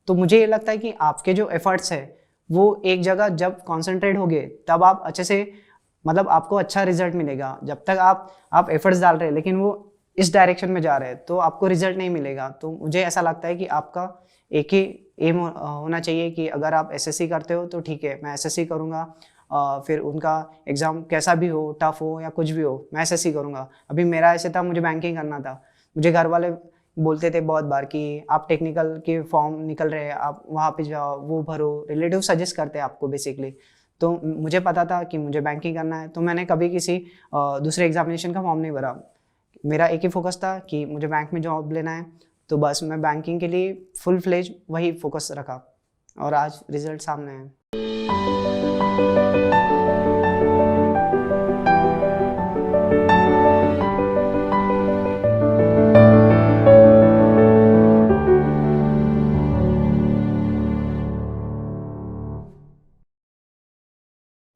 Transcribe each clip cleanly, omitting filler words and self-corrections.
तो मुझे ये लगता है कि आपके जो एफर्ट्स है वो एक जगह जब कॉन्सेंट्रेट होगे तब आप अच्छे से मतलब आपको अच्छा रिजल्ट मिलेगा। जब तक आप एफर्ट्स डाल रहे हैं लेकिन वो इस डायरेक्शन में जा रहे हैं तो आपको रिजल्ट नहीं मिलेगा। तो मुझे ऐसा लगता है कि आपका एक ही एम होना चाहिए कि अगर आप एसएससी करते हो तो ठीक है, मैं एसएससी करूँगा, फिर उनका एग्ज़ाम कैसा भी हो, टफ हो या कुछ भी हो, मैं एसएससी करूँगा। अभी मेरा ऐसे था, मुझे बैंकिंग करना था। मुझे घर वाले बोलते थे बहुत बार कि आप टेक्निकल के फॉर्म निकल रहे हैं, आप वहाँ पे जाओ, वो भरो, रिलेटिव सजेस्ट करते हैं आपको बेसिकली। तो मुझे पता था कि मुझे बैंकिंग करना है, तो मैंने कभी किसी दूसरे एग्जामिनेशन का फॉर्म नहीं भरा। मेरा एक ही फोकस था कि मुझे बैंक में जॉब लेना है, तो बस मैं बैंकिंग के लिए फुल फ्लेज वही फोकस रखा और आज रिजल्ट सामने है।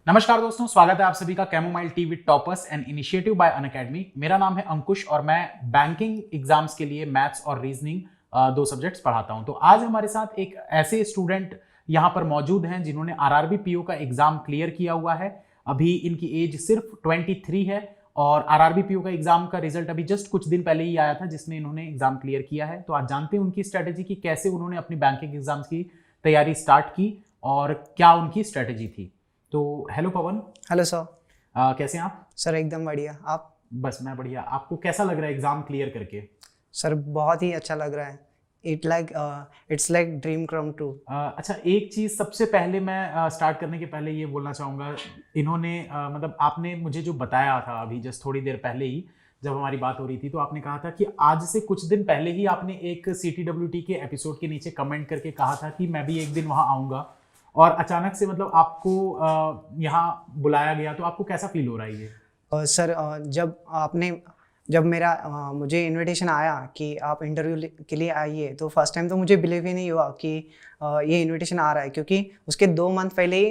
नमस्कार दोस्तों, स्वागत है आप सभी का chamomile tea with toppers and initiative by Unacademy. मेरा नाम है अंकुश और मैं बैंकिंग एग्जाम्स के लिए मैथ्स और रीजनिंग दो सब्जेक्ट्स पढ़ाता हूं। तो आज हमारे साथ एक ऐसे स्टूडेंट यहां पर मौजूद हैं जिन्होंने आरआरबी पीओ का एग्जाम क्लियर किया हुआ है। अभी इनकी एज सिर्फ 23 है और आरआरबी पीओ का एग्जाम का रिजल्ट अभी जस्ट कुछ दिन पहले ही आया था जिसमें इन्होंने एग्जाम क्लियर किया है। तो आज जानते हैं उनकी स्ट्रेटेजी की कैसे उन्होंने अपनी बैंकिंग एग्जाम्स की तैयारी स्टार्ट की और क्या उनकी स्ट्रेटेजी थी। तो हेलो पवन। Hello sir. कैसे हैं आप? सर एकदम बढ़िया, आप? बस मैं बढ़िया। आपको कैसा लग रहा है एग्जाम क्लियर करके? सर बहुत ही अच्छा लग रहा है। It's like dream come true. अच्छा, एक चीज सबसे पहले मैं स्टार्ट करने के पहले ये बोलना चाहूँगा, इन्होंने मतलब आपने मुझे जो बताया था अभी जस्ट थोड़ी देर पहले ही जब हमारी बात हो रही थी, तो आपने कहा था कि आज से कुछ दिन पहले ही आपने एक CTWT के एपिसोड के नीचे कमेंट करके कहा था कि मैं भी एक दिन वहाँ आऊँगा, और अचानक से मतलब आपको यहाँ बुलाया गया। तो आपको कैसा फील हो रहा है ये? सर जब मुझे इनविटेशन आया कि आप इंटरव्यू के लिए आइए, तो फर्स्ट टाइम तो मुझे बिलीव ही नहीं हुआ कि ये इनविटेशन आ रहा है, क्योंकि उसके 2 मंथ पहले ही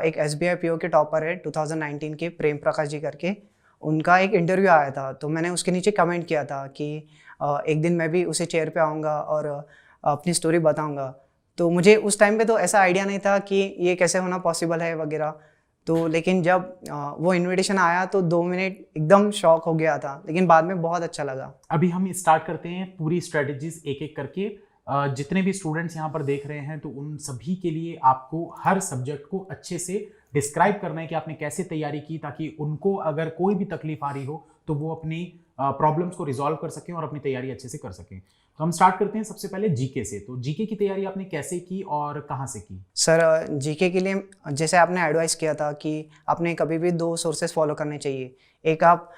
एक SBI PO के टॉपर है 2019 के, प्रेम प्रकाश जी करके, उनका एक इंटरव्यू आया था। तो मैंने उसके नीचे कमेंट किया था कि एक दिन मैं भी उसे चेयर पे आऊँगा और अपनी स्टोरी बताऊँगा। तो मुझे उस टाइम पे तो ऐसा आइडिया नहीं था कि ये कैसे होना पॉसिबल है वगैरह। तो लेकिन जब वो इनविटेशन आया तो 2 मिनट एकदम शॉक हो गया था, लेकिन बाद में बहुत अच्छा लगा। अभी हम स्टार्ट करते हैं पूरी स्ट्रेटजीज एक एक करके। जितने भी स्टूडेंट्स यहाँ पर देख रहे हैं तो उन सभी के लिए आपको हर सब्जेक्ट को अच्छे से डिस्क्राइब करना है कि आपने कैसे तैयारी की, ताकि उनको अगर कोई भी तकलीफ आ रही हो तो वो अपनी प्रॉब्लम्स को रिजॉल्व कर सकें और अपनी तैयारी अच्छे से कर सकें। तो हम स्टार्ट करते हैं सबसे पहले जीके से। तो जीके की तैयारी आपने कैसे की और कहाँ से की? सर जीके के लिए जैसे आपने एडवाइस किया था कि आपने कभी भी 2 सोर्सेस फॉलो करने चाहिए। एक आप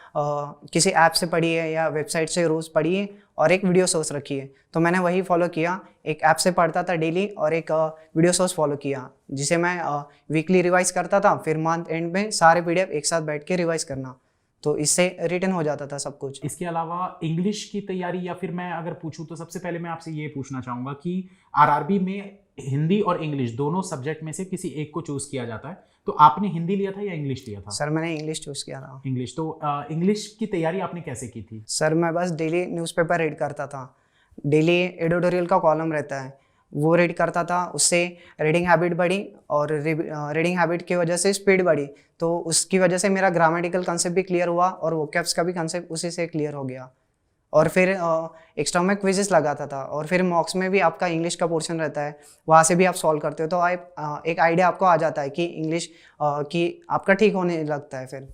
किसी ऐप से पढ़िए या वेबसाइट से रोज़ पढ़िए, और एक वीडियो सोर्स रखिए। तो मैंने वही फॉलो किया। एक ऐप से पढ़ता था डेली और एक वीडियो सोर्स फॉलो किया, जिसे मैं वीकली रिवाइज करता था। फिर मंथ एंड में सारे PDF एक साथ बैठ के रिवाइज करना, तो इससे रिटन हो जाता था सब कुछ। इसके अलावा इंग्लिश की तैयारी, या फिर मैं अगर पूछूं तो सबसे पहले मैं आपसे ये पूछना चाहूँगा कि आरआरबी में हिंदी और इंग्लिश दोनों सब्जेक्ट में से किसी एक को चूज किया जाता है, तो आपने हिंदी लिया था या इंग्लिश लिया था? सर मैंने इंग्लिश चूज़ किया था। इंग्लिश। तो इंग्लिश की तैयारी आपने कैसे की थी? सर मैं बस डेली न्यूज़पेपर रीड करता था। डेली एडिटोरियल का कॉलम रहता है, वो रीड करता था। उससे रीडिंग हैबिट बढ़ी और रीडिंग हैबिट की वजह से स्पीड बढ़ी। तो उसकी वजह से मेरा ग्रामेटिकल कंसेप्ट भी क्लियर हुआ और वोकैब्स का भी कंसेप्ट उसी से क्लियर हो गया। और फिर एक्स्ट्रा में क्विजेस लगाता था, और फिर मॉक्स में भी आपका इंग्लिश का पोर्शन रहता है, वहाँ से भी आप सॉल्व करते हो। तो एक आइडिया आपको आ जाता है कि इंग्लिश की आपका ठीक होने लगता है फिर।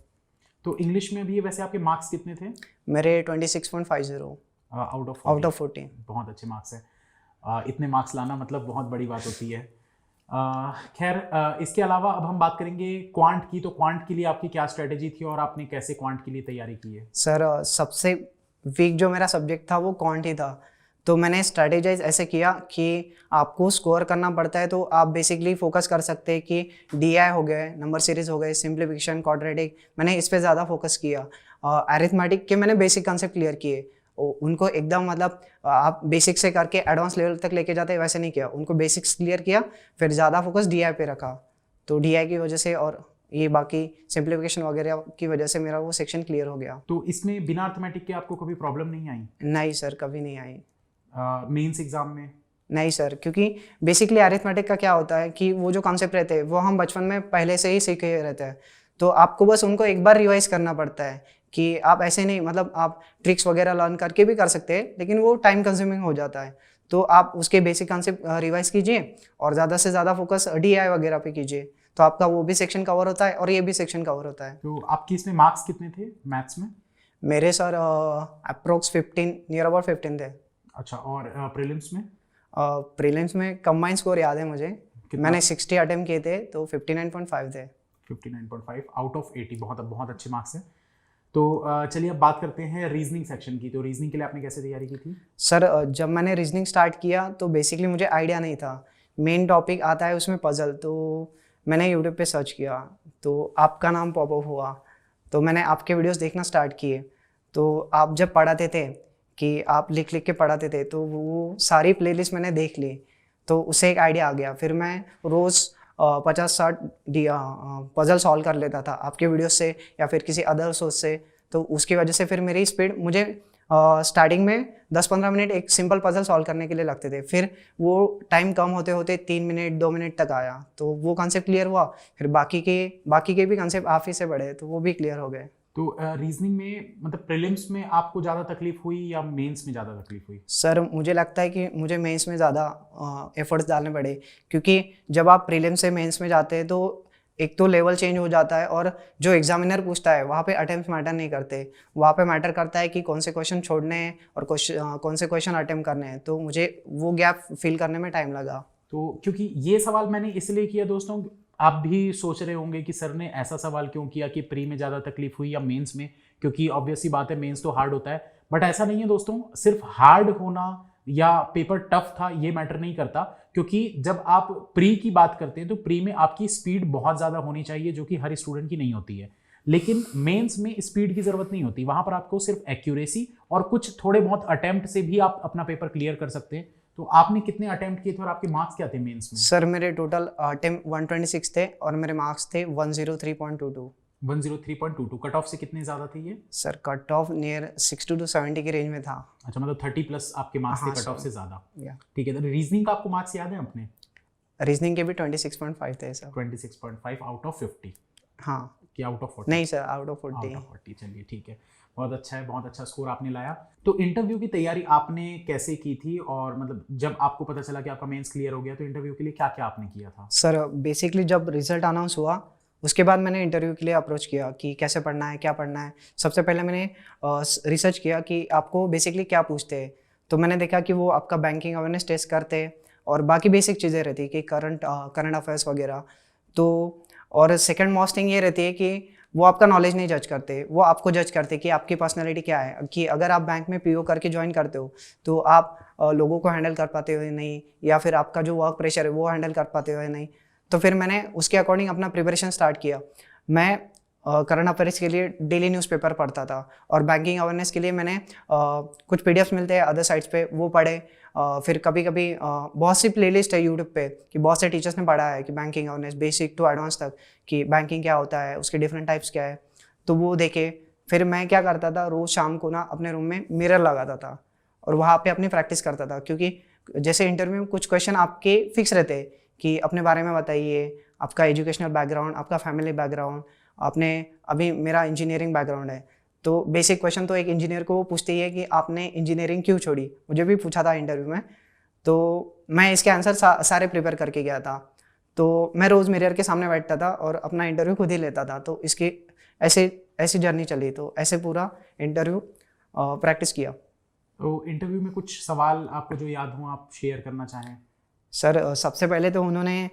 तो इंग्लिश में भी वैसे आपके मार्क्स कितने थे? मेरे 26.50 आउट ऑफ 40। बहुत अच्छे मार्क्स है। इतने मार्क्स लाना मतलब बहुत बड़ी बात होती है। खैर, इसके अलावा अब हम बात करेंगे क्वांट की। तो क्वांट के लिए आपकी क्या स्ट्रेटेजी थी और आपने कैसे क्वांट के लिए तैयारी की है? सर सबसे वीक जो मेरा सब्जेक्ट था वो क्वांट ही था। तो मैंने स्ट्रैटेजाइज ऐसे किया कि आपको स्कोर करना पड़ता है, तो आप बेसिकली फोकस कर सकते हैं कि DI हो गए, नंबर सीरीज हो गए, सिंप्लीफिकेशन, क्वाड्रेटिक, मैंने इस पे ज़्यादा फोकस किया। अरिथमेटिक के मैंने बेसिक कंसेप्ट क्लियर किए। उनको एकदम मतलब आप बेसिक से करके एडवांस लेवल तक लेके जाते हैं वैसे नहीं किया, उनको बेसिक्स क्लियर किया, फिर ज़्यादा फोकस DI पे रखा। तो DI की वजह से और ये बाकी सिंप्लीफिकेशन वगैरह की वजह से मेरा वो सेक्शन क्लियर हो गया। तो इसमें बिना अर्थमेटिक के आपको कभी प्रॉब्लम नहीं आई? नहीं सर, कभी नहीं आई। मेंस एग्जाम में? नहीं सर, क्योंकि बेसिकली अरिथमेटिक का क्या होता है कि वो जो कॉन्सेप्ट रहते हैं वो हम बचपन में पहले से ही सीखे रहते हैं, तो आपको बस उनको एक बार रिवाइज करना पड़ता है कि आप ऐसे नहीं, मतलब आप ट्रिक्स वगैरह लर्न करके भी कर सकते हैं, लेकिन वो टाइम कंज्यूमिंग हो जाता है। तो आप उसके बेसिक कॉन्सेप्ट रिवाइज कीजिए और ज़्यादा से ज़्यादा फोकस DI वगैरह पे कीजिए, तो आपका वो भी सेक्शन कवर होता है और ये भी सेक्शन कवर होता है। तो आपकी इसमें मार्क्स कितने थे मैथ्स में? मेरे सर अप्रोक्स 15, नियर अबाउट 15 थे। अच्छा, और प्रीलिम्स में? प्रीलिम्स में कंबाइंड स्कोर याद है मुझे, कितना? मैंने 60 अटेम्प्ट किए थे तो 59.5 थे। 59.5 आउट ऑफ 80, बहुत बहुत अच्छे मार्क्स हैं। तो चलिए अब बात करते हैं रीजनिंग सेक्शन की। तो रीजनिंग के लिए आपने कैसे तैयारी की थी? सर जब मैंने रीजनिंग स्टार्ट किया तो बेसिकली मुझे आइडिया नहीं था, मेन टॉपिक आता है उसमें पजल, तो मैंने यूट्यूब पे सर्च किया तो आपका नाम पॉपअप हुआ, तो मैंने आपके वीडियोस देखना स्टार्ट किए। तो आप जब पढ़ाते थे कि आप लिख लिख के पढ़ाते थे, तो वो सारी प्लेलिस्ट मैंने देख ली, तो उससे एक आइडिया आ गया। फिर मैं रोज़ 50-60 पजल सॉल्व कर लेता था आपके वीडियो से या फिर किसी अदर सोर्स से, तो उसकी वजह से फिर मेरी स्पीड, मुझे स्टार्टिंग में 10-15 मिनट एक सिंपल पजल सॉल्व करने के लिए लगते थे, फिर वो टाइम कम होते होते 3 मिनट 2 मिनट तक आया, तो वो कॉन्सेप्ट क्लियर हुआ। फिर बाकी के भी कॉन्सेप्ट आप ही से बढ़े, तो वो भी क्लियर हो गए। तो रीजनिंग में मतलब प्रीलिम्स में आपको ज़्यादा तकलीफ हुई या मेंस में ज़्यादा तकलीफ हुई? सर मुझे लगता है कि मुझे मेंस में ज़्यादा एफर्ट्स डालने पड़े, क्योंकि जब आप प्रीलिम से मेंस में जाते हैं तो एक तो लेवल चेंज हो जाता है, और जो एग्जामिनर पूछता है वहाँ पे अटेम्प्ट मैटर नहीं करते, वहाँ पे मैटर करता है कि कौन से क्वेश्चन छोड़ने हैं और कौन से क्वेश्चन अटेम्प्ट करने हैं, तो मुझे वो गैप फिल करने में टाइम लगा। तो क्योंकि ये सवाल मैंने इसलिए किया दोस्तों, आप भी सोच रहे होंगे कि सर ने ऐसा सवाल क्यों किया कि प्री में ज़्यादा तकलीफ हुई या मेंस में, क्योंकि ऑब्वियसली बात है मेंस तो हार्ड होता है। बट ऐसा नहीं है दोस्तों, सिर्फ हार्ड होना या पेपर टफ था ये मैटर नहीं करता, क्योंकि जब आप प्री की बात करते हैं तो प्री में आपकी स्पीड बहुत ज़्यादा होनी चाहिए, जो कि हर स्टूडेंट की नहीं होती है। लेकिन मेंस में स्पीड की ज़रूरत नहीं होती, वहाँ पर आपको सिर्फ एक्यूरेसी और कुछ थोड़े बहुत अटेम्प्ट से भी आप अपना पेपर क्लियर कर सकते हैं। तो आपने कितने अटेम्प्ट किए थे और आपके मार्क्स क्या थे मेंस में? सर मेरे टोटल अटेम्प्ट 126 थे और मेरे मार्क्स थे 103.22। 103.22। कट ऑफ से कितने ज़्यादा थे ये? Sir cut off near 60 to 70 की रेंज में था। अच्छा, मतलब 30 प्लस आपके मार्क्स थे हाँ, कट ऑफ सर। से ज़्यादा। या ठीक है, तो रीजनिंग का आपको मार्क्स याद है अपने? रीजनिंग के भी 26.5 थे सर। 26.5 आउट ऑफ 50 हाँ, कि आउट ऑफ 40? नहीं sir, out of out 40। Of 40। चलिए ठीक है, बहुत अच्छा है, बहुत अच्छा स्कोर आपने लाया। तो इंटरव्यू की तैयारी आपने कैसे की थी, और मतलब जब आपको पता चला कि आपका मेंस क्लियर हो गया तो इंटरव्यू के लिए क्या क्या आपने किया था? सर बेसिकली जब रिजल्ट अनाउंस हुआ उसके बाद मैंने इंटरव्यू के लिए अप्रोच किया कि कैसे पढ़ना है, क्या पढ़ना है। सबसे पहले मैंने रिसर्च किया कि आपको बेसिकली क्या पूछते हैं, तो मैंने देखा कि वो आपका बैंकिंग अवेयरनेस टेस्ट करते हैं और बाकी बेसिक चीज़ें रहती कि करंट अफेयर्स वगैरह। तो और सेकंड मोस्ट थिंग ये रहती है कि वो आपका नॉलेज नहीं जज करते, वो आपको जज करते कि आपकी पर्सनैलिटी क्या है, कि अगर आप बैंक में PO करके ज्वाइन करते हो तो आप लोगों को हैंडल कर पाते हो या नहीं, या फिर आपका जो वर्क प्रेशर है वो हैंडल कर पाते हो या नहीं। तो फिर मैंने उसके अकॉर्डिंग अपना प्रिपरेशन स्टार्ट किया। मैं करंट अफेयर्स के लिए डेली न्यूज़पेपर पढ़ता था, और बैंकिंग अवेयरनेस के लिए मैंने कुछ PDFs मिलते हैं अदर साइट्स पे, वो पढ़े। फिर कभी कभी बहुत सी प्लेलिस्ट है यूट्यूब पे कि बहुत से टीचर्स ने पढ़ा है कि banking awareness basic to advance तक, कि बैंकिंग क्या होता है, उसके डिफरेंट टाइप्स क्या है, तो वो देखे। फिर मैं क्या करता था, रोज़ शाम को ना अपने रूम में मिरर लगाता था और वहाँ पे अपनी प्रैक्टिस करता था, क्योंकि जैसे इंटरव्यू में कुछ क्वेश्चन आपके फिक्स रहते हैं कि अपने बारे में बताइए, आपका एजुकेशनल बैकग्राउंड, आपका फैमिली बैकग्राउंड, आपने अभी मेरा इंजीनियरिंग बैकग्राउंड है, तो बेसिक क्वेश्चन तो एक इंजीनियर को वो पूछते ही है कि आपने इंजीनियरिंग क्यों छोड़ी, मुझे भी पूछा था इंटरव्यू में। तो मैं इसके आंसर सारे प्रिपेयर करके गया था। तो मैं रोज़ मिरर के सामने बैठता था और अपना इंटरव्यू खुद ही लेता था। तो इसकी ऐसी जर्नी चली, तो ऐसे पूरा इंटरव्यू प्रैक्टिस किया। तो इंटरव्यू में कुछ सवाल आपको जो याद हो आप शेयर करना चाहें? सर सबसे पहले तो उन्होंने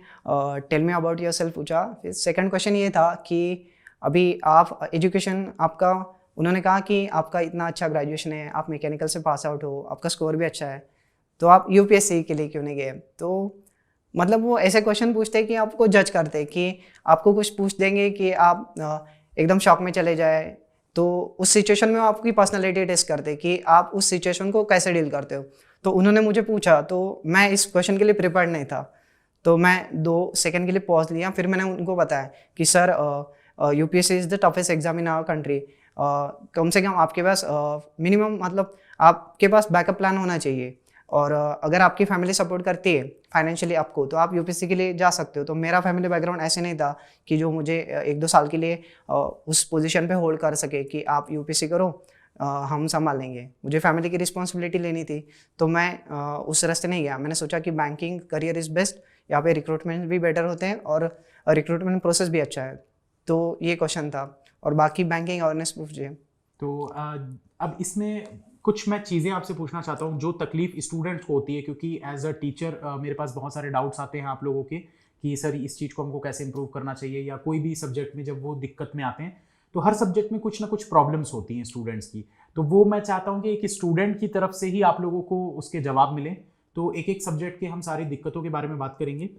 टेल मी अबाउट योरसेल्फ पूछा। फिर सेकंड क्वेश्चन ये था कि अभी आप एजुकेशन आपका, उन्होंने कहा कि आपका इतना अच्छा ग्रेजुएशन है, आप मैकेनिकल से पास आउट हो, आपका स्कोर भी अच्छा है, तो आप UPSC के लिए क्यों नहीं गए। तो मतलब वो ऐसे क्वेश्चन पूछते कि आपको जज करते कि आपको कुछ पूछ देंगे कि आप एकदम शॉक में चले जाए, तो उस सिचुएशन में आपकी पर्सनैलिटी टेस्ट करते कि आप उस सिचुएशन को कैसे डील करते हो। तो उन्होंने मुझे पूछा, तो मैं इस क्वेश्चन के लिए प्रिपेयर्ड नहीं था, तो मैं 2 सेकंड के लिए पॉज लिया। फिर मैंने उनको बताया कि sir UPSC is the toughest exam in our country, कम से कम आपके पास मिनिमम, मतलब आपके पास बैकअप प्लान होना चाहिए। और अगर आपकी फैमिली सपोर्ट करती है फाइनेंशियली आपको, तो आप यूपीएससी के लिए जा सकते हो। तो मेरा फैमिली बैकग्राउंड ऐसे नहीं था कि जो मुझे 1-2 साल के लिए उस पोजीशन पे होल्ड कर सके कि आप यूपीएससी करो, हम संभाल लेंगे। मुझे फैमिली की रिस्पॉन्सिबिलिटी लेनी थी, तो मैं उस रास्ते नहीं गया। मैंने सोचा कि बैंकिंग करियर इज़ बेस्ट, यहाँ पे रिक्रूटमेंट भी बेटर होते हैं और रिक्रूटमेंट प्रोसेस भी अच्छा है। तो ये क्वेश्चन था, और बाकी बैंकिंग अवेयरनेस पूछिए। तो अब इसमें कुछ मैं चीज़ें आपसे पूछना चाहता हूँ जो तकलीफ स्टूडेंट्स को होती है, क्योंकि एज अ टीचर मेरे पास बहुत सारे डाउट्स आते हैं आप लोगों के कि सर इस चीज़ को हमको कैसे इंप्रूव करना चाहिए, या कोई भी सब्जेक्ट में जब वो दिक्कत में आते हैं तो हर सब्जेक्ट में कुछ ना कुछ प्रॉब्लम्स होती हैं स्टूडेंट्स की। तो वो मैं चाहता हूँ कि एक स्टूडेंट की तरफ से ही आप लोगों को उसके जवाब मिले। तो एक एक सब्जेक्ट के हम सारी दिक्कतों के बारे में बात करेंगे।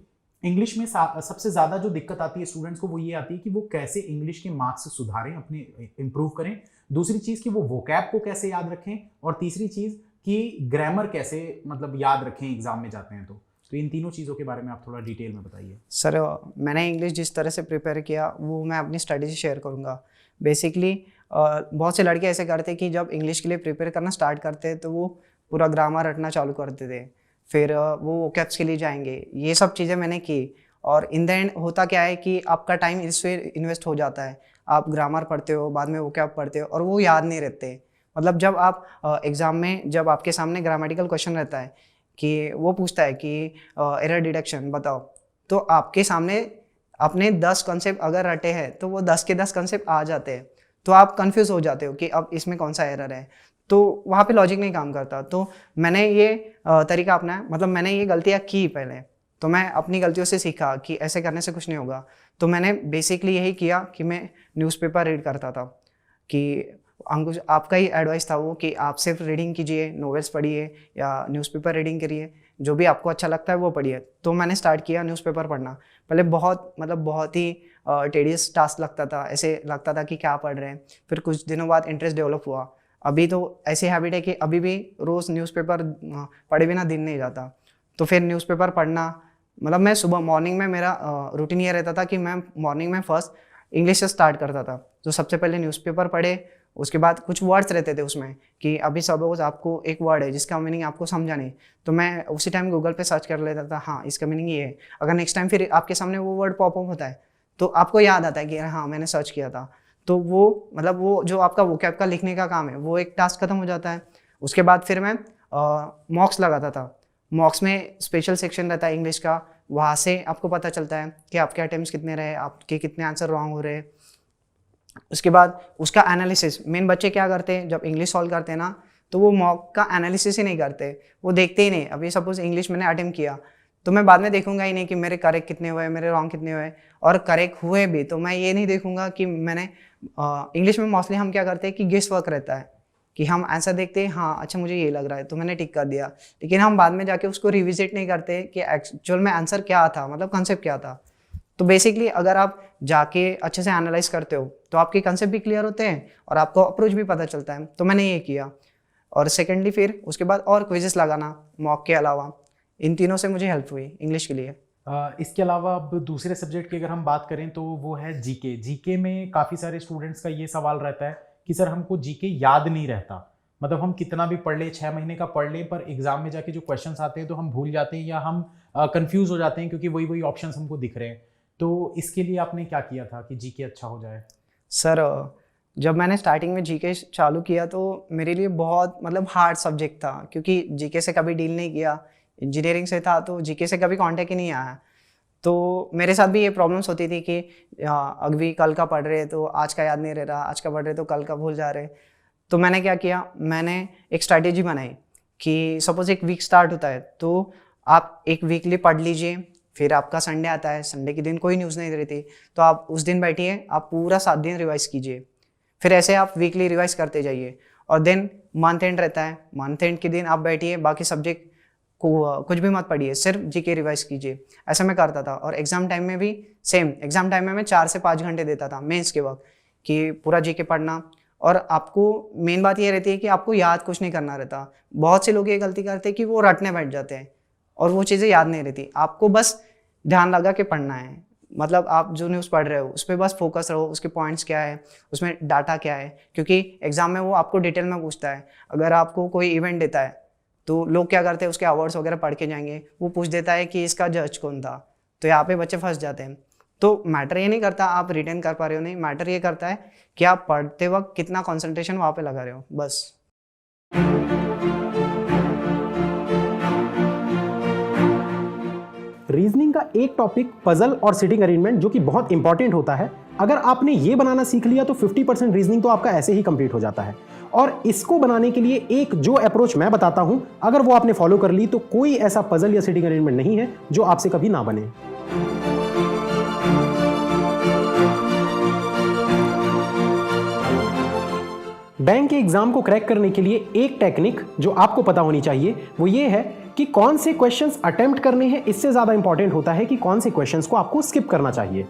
इंग्लिश में सबसे ज़्यादा जो दिक्कत आती है स्टूडेंट्स को वो ये आती है कि वो कैसे इंग्लिश के मार्क्स सुधारें, अपने इम्प्रूव करें। दूसरी चीज़ कि वो वोकैब को कैसे याद रखें, और तीसरी चीज़ कि ग्रामर कैसे मतलब याद रखें एग्जाम में जाते हैं। तो इन तीनों चीज़ों के बारे में आप थोड़ा डिटेल में बताइए। सर मैंने इंग्लिश जिस तरह से प्रिपेयर किया वो मैं अपनी स्टडी से शेयर करूँगा। बेसिकली बहुत से लड़के ऐसे करते कि जब इंग्लिश के लिए प्रिपेयर करना स्टार्ट करते तो वो पूरा ग्रामर रटना चालू करते थे, फिर वो वोकैब्स के लिए जाएंगे। ये सब चीज़ें मैंने की, और इन द एंड होता क्या है कि आपका टाइम इससे इन्वेस्ट हो जाता है। आप ग्रामर पढ़ते हो, बाद में वोकैब पढ़ते हो, और वो याद नहीं रहते। मतलब जब आप एग्ज़ाम में जब आपके सामने ग्रामेटिकल क्वेश्चन रहता है कि वो पूछता है कि एरर डिडक्शन बताओ, तो आपके सामने आपने 10 कॉन्सेप्ट अगर रटे हैं तो वो 10 के 10 कॉन्सेप्ट आ जाते हैं, तो आप कंफ्यूज हो जाते हो कि अब इसमें कौन सा एरर है। तो वहाँ पे लॉजिक नहीं काम करता। तो मैंने ये तरीका अपनाया, मतलब मैंने ये गलतियाँ की पहले, तो मैं अपनी गलतियों से सीखा कि ऐसे करने से कुछ नहीं होगा। तो मैंने बेसिकली यही किया कि मैं न्यूज़पेपर रीड करता था। कि अंकुश, आपका ही एडवाइस था वो कि आप सिर्फ रीडिंग कीजिए, नॉवेल्स पढ़िए या न्यूज़पेपर रीडिंग करिए, जो भी आपको अच्छा लगता है वो पढ़िए। तो मैंने स्टार्ट किया न्यूज़पेपर पढ़ना। पहले बहुत ही टेडियस टास्क लगता था, ऐसे लगता था कि क्या पढ़ रहे हैं। फिर कुछ दिनों बाद इंटरेस्ट डेवलप हुआ। अभी तो ऐसी हैबिट है कि अभी भी रोज़ न्यूज़पेपर पढ़े बिना दिन नहीं जाता। तो फिर न्यूज़पेपर पढ़ना, मतलब मैं सुबह मॉर्निंग में मेरा रूटीन ये रहता था कि मैं मॉर्निंग में फर्स्ट इंग्लिश से स्टार्ट करता था। तो सबसे पहले न्यूज़पेपर पढ़े, उसके बाद कुछ वर्ड्स रहते थे उसमें कि अभी सपोज आपको एक वर्ड है जिसका मीनिंग आपको समझा नहीं, तो मैं उसी टाइम गूगल पे सर्च कर लेता था, हाँ इसका मीनिंग ये है। अगर नेक्स्ट टाइम फिर आपके सामने वो वर्ड पॉपअप होता है तो आपको याद आता है कि हाँ मैंने सर्च किया था। तो वो मतलब वो जो आपका वोकैब का लिखने का काम है वो एक टास्क खत्म हो जाता है। उसके बाद फिर मैं मॉक्स लगाता था। मॉक्स में स्पेशल सेक्शन रहता है इंग्लिश का, वहाँ से आपको पता चलता है कि आपके अटेम्प्ट्स कितने रहे, आपके कितने आंसर रॉन्ग हो रहे हैं। उसके बाद उसका एनालिसिस, मेन बच्चे क्या करते हैं जब इंग्लिश सॉल्व करते हैं ना, तो वो मॉक का एनालिसिस ही नहीं करते, वो देखते ही नहीं। अभी सपोज इंग्लिश मैंने अटेम्प्ट किया तो मैं बाद में देखूंगा ही नहीं कि मेरे करेक्ट कितने हुए, मेरे रॉन्ग कितने हुए, और करेक्ट हुए भी तो मैं ये नहीं देखूंगा कि मैंने इंग्लिश में मोस्टली हम क्या करते हैं कि गेस वर्क रहता है कि हम आंसर देखते हैं, हाँ अच्छा मुझे ये लग रहा है तो मैंने टिक कर दिया, लेकिन हम बाद में जाके उसको रिविजिट नहीं करते कि एक्चुअल में आंसर क्या था, मतलब कंसेप्ट क्या था। तो बेसिकली अगर आप जाके अच्छे से एनालाइज करते हो तो आपके कंसेप्ट भी क्लियर होते हैं और आपको अप्रोच भी पता चलता है। तो मैंने ये किया। और सेकेंडली फिर उसके बाद और क्विजेस लगाना मॉक के अलावा, इन तीनों से मुझे हेल्प हुई इंग्लिश के लिए। इसके अलावा अब दूसरे सब्जेक्ट की अगर हम बात करें तो वो है जीके। जीके में काफ़ी सारे स्टूडेंट्स का ये सवाल रहता है कि सर हमको जीके याद नहीं रहता, मतलब हम कितना भी पढ़ लें, 6 महीने का पढ़ लें, पर एग्जाम में जाके जो क्वेश्चंस आते हैं तो हम भूल जाते हैं या हम कंफ्यूज हो जाते हैं क्योंकि वही वही ऑप्शंस हमको दिख रहे हैं। तो इसके लिए आपने क्या किया था कि जीके अच्छा हो जाए? सर जब मैंने स्टार्टिंग में जीके चालू किया तो मेरे लिए बहुत मतलब हार्ड सब्जेक्ट था, क्योंकि जीके से कभी डील नहीं किया, इंजीनियरिंग से था तो जीके से कभी कांटेक्ट ही नहीं आया। तो मेरे साथ भी ये प्रॉब्लम्स होती थी कि अभी कल का पढ़ रहे तो आज का याद नहीं रह रहा, आज का पढ़ रहे तो कल का भूल जा रहे। तो मैंने क्या किया, मैंने एक स्ट्रैटेजी बनाई कि सपोज एक वीक स्टार्ट होता है तो आप एक वीकली पढ़ लीजिए, फिर आपका संडे आता है, संडे के दिन कोई न्यूज़ नहीं रहती तो आप उस दिन बैठिए, आप पूरा 7 दिन रिवाइज कीजिए, फिर ऐसे आप वीकली रिवाइज करते जाइए। और देन मंथ एंड रहता है, मंथ एंड के दिन आप बैठिए, बाकी सब्जेक्ट को कुछ भी मत पढ़िए, सिर्फ जीके रिवाइज कीजिए। ऐसा मैं करता था। और एग्जाम टाइम में भी सेम, एग्जाम टाइम में मैं 4 से 5 घंटे देता था मेंस के वक्त कि पूरा जीके पढ़ना। और आपको मेन बात ये रहती है कि आपको याद कुछ नहीं करना रहता। बहुत से लोग ये गलती करते हैं कि वो रटने बैठ जाते हैं और वो चीज़ें याद नहीं रहती। आपको बस ध्यान लगा के पढ़ना है, मतलब आप जो न्यूज़ पढ़ रहे हो उस पर बस फोकस रहो, उसके पॉइंट्स क्या है, उसमें डाटा क्या है, क्योंकि एग्जाम में वो आपको डिटेल में पूछता है। अगर आपको कोई इवेंट देता है तो लोग क्या करते हैं, उसके अवार्ड्स वगैरह पढ़ के जाएंगे, वो पूछ देता है कि इसका जज कौन था, तो यहाँ पे बच्चे फंस जाते हैं। तो मैटर ये नहीं करता आप रिटेन कर पा रहे हो नहीं, मैटर ये करता है कि आप पढ़ते वक्त कितना कंसंट्रेशन वहाँ पे लगा रहे हो, बस। रीजनिंग का एक टॉपिक पजल और सिटिंग अरेंजमेंट जो कि बहुत इंपॉर्टेंट होता है, अगर आपने ये बनाना सीख लिया तो 50% रीजनिंग तो आपका ऐसे ही कंप्लीट हो जाता है। और इसको बनाने के लिए एक जो अप्रोच मैं बताता हूं, अगर वो आपने फॉलो कर ली तो कोई ऐसा पजल या सिटिंग अरेंजमेंट नहीं है जो आपसे कभी ना बने। बैंक के एग्जाम को क्रैक करने के लिए एक टेक्निक जो आपको पता होनी चाहिए वो ये है कि कौन से क्वेश्चंस अटेम्प्ट करने हैं, इससे ज्यादा इंपॉर्टेंट होता है कि कौन से क्वेश्चंस को आपको स्किप करना चाहिए।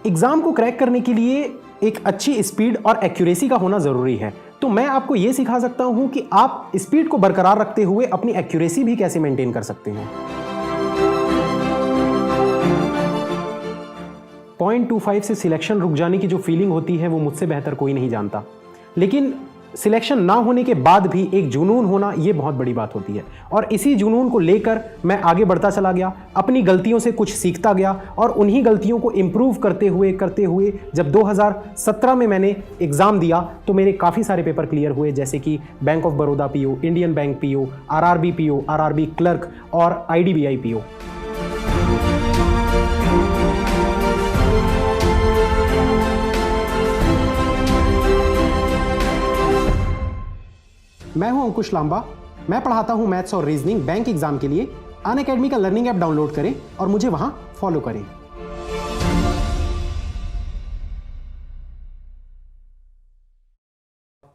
एग्जाम को क्रैक करने के लिए एक अच्छी स्पीड और एक्यूरेसी का होना जरूरी है, तो मैं आपको यह सिखा सकता हूं कि आप स्पीड को बरकरार रखते हुए अपनी एक्यूरेसी भी कैसे मेंटेन कर सकते हैं। 0.25 से सिलेक्शन रुक जाने की जो फीलिंग होती है वो मुझसे बेहतर कोई नहीं जानता, लेकिन सिलेक्शन ना होने के बाद भी एक जुनून होना ये बहुत बड़ी बात होती है। और इसी जुनून को लेकर मैं आगे बढ़ता चला गया, अपनी गलतियों से कुछ सीखता गया और उन्हीं गलतियों को इम्प्रूव करते हुए जब 2017 में मैंने एग्ज़ाम दिया तो मेरे काफ़ी सारे पेपर क्लियर हुए, जैसे कि bank of Baroda PO, Indian bank PO, RRB PO, RRB clerk और आईडीबीआई पीओ। मैं हूं अंकुश लांबा, मैं पढ़ाता हूं मैथ्स और रीजनिंग बैंक एग्जाम के लिए। अनअकैडमी का लर्निंग ऐप डाउनलोड करें और मुझे वहां फॉलो करें।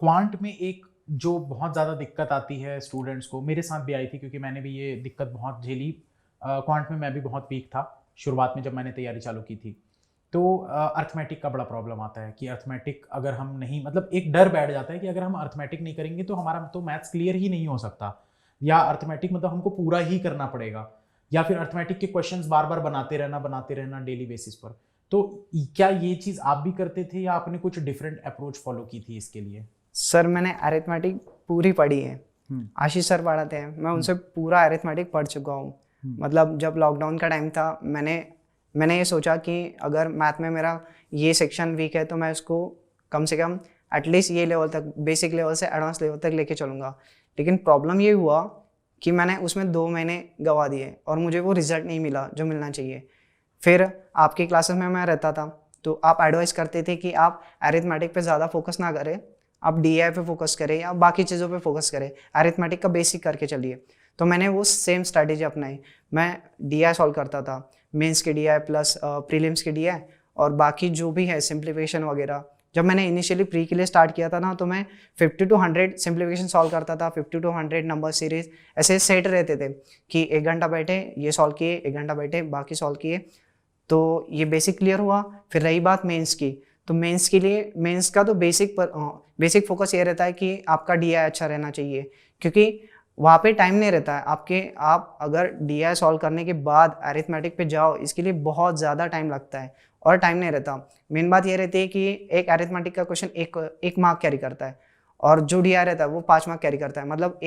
क्वांट में एक जो बहुत ज़्यादा दिक्कत आती है स्टूडेंट्स को, मेरे साथ भी आई थी क्योंकि मैंने भी ये दिक्कत बहुत झेली। क्वांट में मैं भी बहुत वीक था शुरुआत में जब मैंने तैयारी चालू की थी। तो अर्थमेटिक का बड़ा प्रॉब्लम आता है कि अर्थमेटिक अगर हम नहीं, मतलब एक डर बैठ जाता है कि अगर हम अर्थमेटिक नहीं करेंगे तो हमारा तो मैथ्स क्लियर ही नहीं हो सकता, या अर्थमेटिक मतलब हमको पूरा ही करना पड़ेगा, या फिर अर्थमेटिक के क्वेश्चंस बार बार बनाते रहना डेली बेसिस पर। तो क्या ये चीज़ आप भी करते थे या आपने कुछ डिफरेंट अप्रोच फॉलो की थी इसके लिए? सर मैंने अरिथमेटिक पूरी पढ़ी है, आशीष सर पढ़ाते हैं, मैं उनसे पूरा अरिथमेटिक पढ़ चुका हूँ। मतलब जब लॉकडाउन का टाइम था, मैंने ये सोचा कि अगर मैथ में मेरा ये सेक्शन वीक है तो मैं उसको कम से कम एटलीस्ट ये लेवल तक, बेसिक लेवल से एडवांस लेवल तक लेके चलूँगा। लेकिन प्रॉब्लम ये हुआ कि मैंने उसमें 2 महीने गंवा दिए और मुझे वो रिजल्ट नहीं मिला जो मिलना चाहिए। फिर आपकी क्लासेस में मैं रहता था तो आप एडवाइस करते थे कि आप अरिथमेटिक पे ज़्यादा फोकस ना करें, आप DI पे फोकस करें या बाकी चीज़ों पे फोकस करें, अरिथमेटिक का बेसिक करके चलिए। तो मैंने वो सेम स्ट्रैटेजी अपनाई। मैं DI सॉल्व करता था, मेंस के DI प्लस प्रीलिम्स के DI और बाकी जो भी है सिंप्लीफिकेशन वगैरह। जब मैंने इनिशियली प्री के लिए स्टार्ट किया था ना, तो मैं 50 to 100 सिंप्लीफिकेशन सॉल्व करता था, 50 to 100 नंबर सीरीज ऐसे सेट रहते थे कि 1 घंटा बैठे ये सॉल्व किए, 1 घंटा बैठे बाकी सॉल्व किए। तो ये बेसिक क्लियर हुआ। फिर रही बात मेंस की, तो मेंस के लिए, मेंस का तो बेसिक फोकस ये रहता है कि आपका DI अच्छा रहना चाहिए, क्योंकि वहाँ पे टाइम नहीं रहता है आप अगर DI सॉल्व करने के बाद अरिथमेटिक पे जाओ, इसके लिए बहुत ज़्यादा टाइम लगता है और टाइम नहीं रहता। मेन बात ये रहती है कि एक अरिथमेटिक का क्वेश्चन एक मार्क कैरी करता है और जो DI रहता है वो 5 मार्क कैरी करता है। मतलब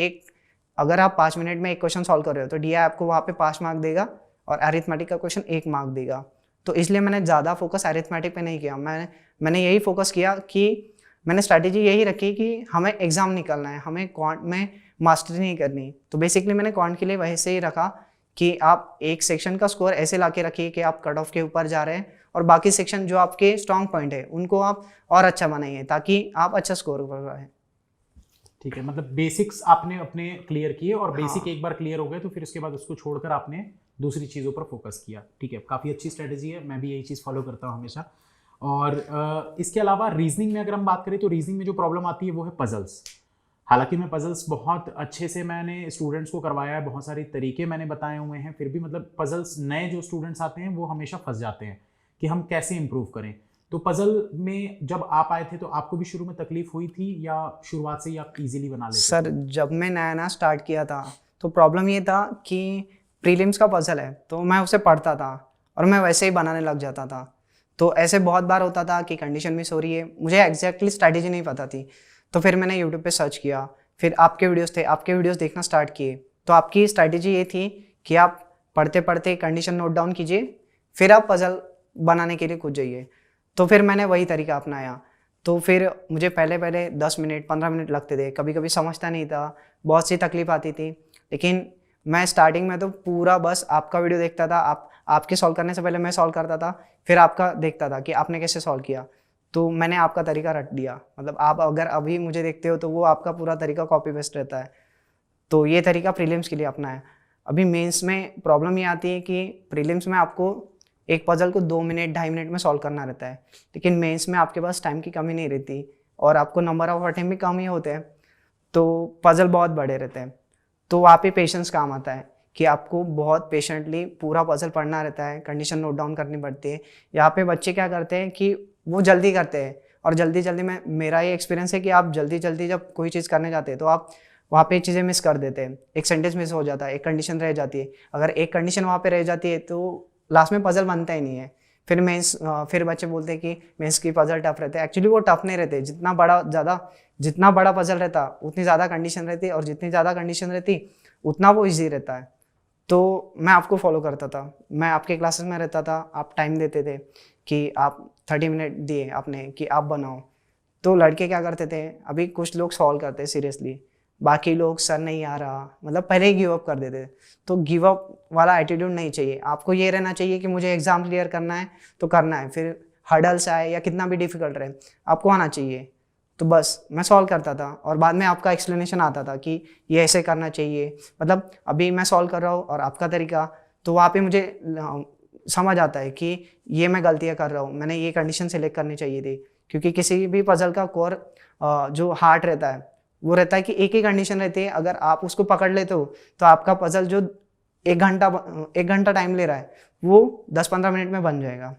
अगर आप 5 मिनट में एक क्वेश्चन सॉल्व कर रहे हो तो DI आपको वहाँ पे 5 मार्क देगा और अरिथमेटिक का क्वेश्चन 1 मार्क देगा। तो इसलिए मैंने ज़्यादा फोकस अरिथमेटिक पे नहीं किया। मैंने यही फोकस किया कि मैंने स्ट्रैटेजी यही रखी कि हमें एग्जाम निकलना है, हमें क्वांट में मास्टरी नहीं करनी। तो बेसिकली मैंने क्वांट के लिए वैसे ही रखा कि आप एक सेक्शन का स्कोर ऐसे ला के रखिए कि आप कट ऑफ के ऊपर जा रहे हैं और बाकी सेक्शन जो आपके स्ट्रॉन्ग पॉइंट है उनको आप और अच्छा बनाइए ताकि आप अच्छा स्कोर कर पाए। ठीक है, मतलब बेसिक्स आपने अपने क्लियर किए और बेसिक एक बार क्लियर हो गए तो फिर उसके बाद उसको छोड़कर आपने दूसरी चीज़ों पर फोकस किया। ठीक है, काफ़ी अच्छी स्ट्रेटेजी है, मैं भी यही चीज़ फॉलो करता हूँ हमेशा। और इसके अलावा रीजनिंग में अगर हम बात करें तो रीजनिंग में जो प्रॉब्लम आती है वो है पजल्स। हालांकि मैं पजल्स बहुत अच्छे से मैंने स्टूडेंट्स को करवाया है, बहुत सारे तरीके मैंने बताए हुए हैं, फिर भी मतलब पजल्स नए जो स्टूडेंट्स आते हैं वो हमेशा फंस जाते हैं कि हम कैसे इम्प्रूव करें। तो पजल में जब आप आए थे तो आपको भी शुरू में तकलीफ हुई थी या शुरुआत से ही आप इजीली बना लेते? सर जब मैं नया स्टार्ट किया था तो प्रॉब्लम ये था कि प्रीलिम्स का पजल है तो मैं उसे पढ़ता था और मैं वैसे ही बनाने लग जाता था। तो ऐसे बहुत बार होता था कि कंडीशन मिस हो रही है, मुझे एग्जैक्टली स्ट्रैटेजी नहीं पता थी। तो फिर मैंने यूट्यूब पे सर्च किया, फिर आपके वीडियोस थे, आपके वीडियोस देखना स्टार्ट किए। तो आपकी स्ट्रैटेजी ये थी कि आप पढ़ते पढ़ते कंडीशन नोट डाउन कीजिए, फिर आप पजल बनाने के लिए कूद जाइए। तो फिर मैंने वही तरीका अपनाया। तो फिर मुझे पहले पहले 10 मिनट 15 मिनट लगते थे, कभी कभी समझता नहीं था, बहुत सी तकलीफ आती थी। लेकिन मैं स्टार्टिंग में तो पूरा बस आपका वीडियो देखता था, आपके सॉल्व करने से पहले मैं सॉल्व करता था, फिर आपका देखता था कि आपने कैसे सॉल्व किया। तो मैंने आपका तरीका रट दिया। मतलब आप अगर अभी मुझे देखते हो तो वो आपका पूरा तरीका कॉपी पेस्ट रहता है। तो ये तरीका प्रीलिम्स के लिए अपनाया। अभी मेंस में प्रॉब्लम ये आती है कि प्रीलिम्स में आपको एक पजल को 2 मिनट 2.5 मिनट में सॉल्व करना रहता है, लेकिन मेंस में आपके पास टाइम की कमी नहीं रहती और आपको नंबर ऑफ अटेम्प्ट भी कम ही होते हैं, तो पजल बहुत बड़े रहते हैं। तो वहाँ पे पेशेंस काम आता है कि आपको बहुत पेशेंटली पूरा पजल पढ़ना रहता है, कंडीशन नोट डाउन करनी पड़ती है। यहाँ पे बच्चे क्या करते हैं कि वो जल्दी करते हैं, और जल्दी जल्दी में मेरा ये एक्सपीरियंस है कि आप जल्दी जल्दी जब कोई चीज़ करने जाते हैं तो आप वहाँ पे चीज़ें मिस कर देते हैं। एक सेंटेंस मिस हो जाता है, एक कंडीशन रह जाती है। अगर एक कंडीशन वहाँ पे रह जाती है तो लास्ट में पजल बनता ही नहीं है। फिर बच्चे बोलते हैं कि मेंस की पजल टफ रहते हैं। एक्चुअली वो टफ नहीं रहते। जितना बड़ा पजल रहता उतनी ज़्यादा कंडीशन रहती, और जितनी ज़्यादा कंडीशन रहती उतना वो ईजी रहता है। तो मैं आपको फॉलो करता था, मैं आपके क्लासेस में रहता था, आप टाइम देते थे कि आप 30 मिनट दिए आपने कि आप बनाओ। तो लड़के क्या करते थे, अभी कुछ लोग सॉल्व करते सीरियसली, बाकी लोग सर नहीं आ रहा, मतलब पहले ही गिव अप कर देते। तो गिव अप वाला एटीट्यूड नहीं चाहिए। आपको ये रहना चाहिए कि मुझे एग्जाम क्लियर करना है तो करना है, फिर हर्डल्स आए या कितना भी डिफिकल्ट रहे आपको आना चाहिए। तो बस मैं सॉल्व करता था और बाद में आपका एक्सप्लेनेशन आता था कि ये ऐसे करना चाहिए। मतलब अभी मैं सॉल्व कर रहा हूँ और आपका तरीका, तो वहाँ पे मुझे समझ आता है कि ये मैं गलतियाँ कर रहा हूँ, मैंने ये कंडीशन सेलेक्ट करनी चाहिए थी। क्योंकि किसी भी पजल का कोर जो हार्ट रहता है वो रहता है कि एक ही कंडीशन रहती है। अगर आप उसको पकड़ लेते हो तो आपका पजल जो 1 घंटा टाइम ले रहा है वो 10-15 मिनट में बन जाएगा।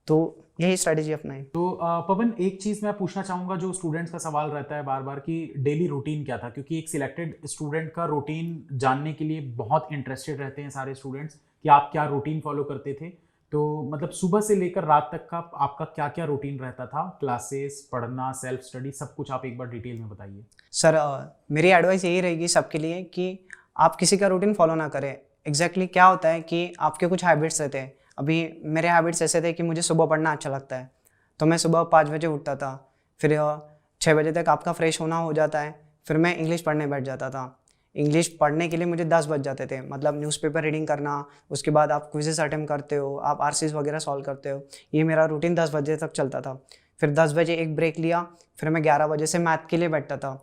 तो यही स्ट्रेटेजी अपनाई। तो पवन, एक चीज़ मैं पूछना चाहूँगा जो स्टूडेंट्स का सवाल रहता है बार बार कि डेली रूटीन क्या था, क्योंकि एक सिलेक्टेड स्टूडेंट का रूटीन जानने के लिए बहुत इंटरेस्टेड रहते हैं सारे स्टूडेंट्स कि आप क्या रूटीन फॉलो करते थे। तो मतलब सुबह से लेकर रात तक का आपका क्या क्या रूटीन रहता था, क्लासेस, पढ़ना, सेल्फ स्टडी, सब कुछ आप एक बार डिटेल में बताइए। सर मेरी एडवाइस यही रहेगी सबके लिए कि आप किसी का रूटीन फॉलो ना करें। एग्जैक्टली क्या होता है कि आपके कुछ हैबिट्स रहते हैं। अभी मेरे हैबिट्स ऐसे थे कि मुझे सुबह पढ़ना अच्छा लगता है, तो मैं सुबह 5 बजे उठता था, फिर 6 बजे तक आपका फ्रेश होना हो जाता है, फिर मैं इंग्लिश पढ़ने बैठ जाता था। इंग्लिश पढ़ने के लिए मुझे 10 बज जाते थे, मतलब न्यूज़पेपर रीडिंग करना, उसके बाद आप क्विजेस अटेम्प्ट करते हो, आप आरसीज वगैरह सॉल्व करते हो। ये मेरा रूटीन 10 बजे तक चलता था। फिर 10 बजे एक ब्रेक लिया, फिर मैं 11 बजे से मैथ के लिए बैठता था,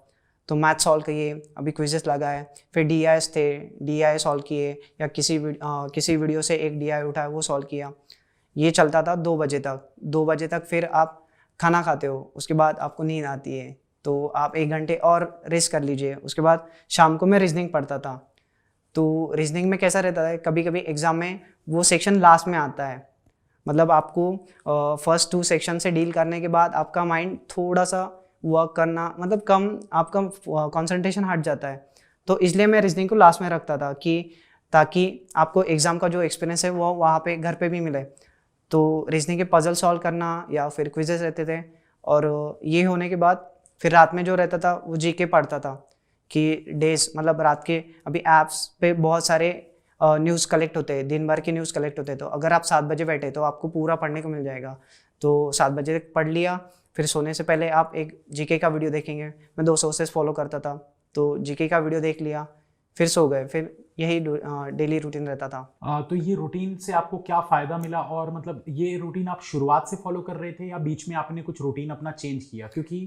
तो मैथ सॉल्व किए, अभी क्विजेस लगाए, फिर DIS थे, DI सॉल्व किए, या किसी वीडियो से एक DI उठाया वो सॉल्व किया। ये चलता था 2 बजे तक। 2 बजे तक फिर आप खाना खाते हो, उसके बाद आपको नींद आती है तो आप 1 घंटे और रेस्ट कर लीजिए। उसके बाद शाम को मैं रीजनिंग पढ़ता था। तो रीजनिंग में कैसा रहता है, कभी कभी एग्ज़ाम में वो सेक्शन लास्ट में आता है, मतलब आपको फर्स्ट 2 सेक्शन से डील करने के बाद आपका माइंड थोड़ा सा वर्क करना, मतलब कम आपका कंसंट्रेशन हट जाता है। तो इसलिए मैं रीजनिंग को लास्ट में रखता था कि ताकि आपको एग्ज़ाम का जो एक्सपीरियंस है वो वहाँ पे घर पे भी मिले। तो रीजनिंग के पजल सॉल्व करना या फिर क्विजेस रहते थे, और ये होने के बाद फिर रात में जो रहता था वो GK पढ़ता था कि डेज, मतलब रात के अभी ऐप्स पे बहुत सारे न्यूज़ कलेक्ट होते हैं, दिन भर के न्यूज़ कलेक्ट होते हैं। तो अगर आप 7 बजे बैठे तो आपको पूरा पढ़ने को मिल जाएगा। तो 7 बजे तक पढ़ लिया, फिर सोने से पहले आप एक GK का वीडियो देखेंगे। मैं 2 सोर्सेस फॉलो करता था, तो GK का वीडियो देख लिया, फिर सो गए। फिर यही डेली रूटीन रहता था। तो ये रूटीन से आपको क्या फ़ायदा मिला, और मतलब ये रूटीन आप शुरुआत से फॉलो कर रहे थे या बीच में आपने कुछ रूटीन अपना चेंज किया? क्योंकि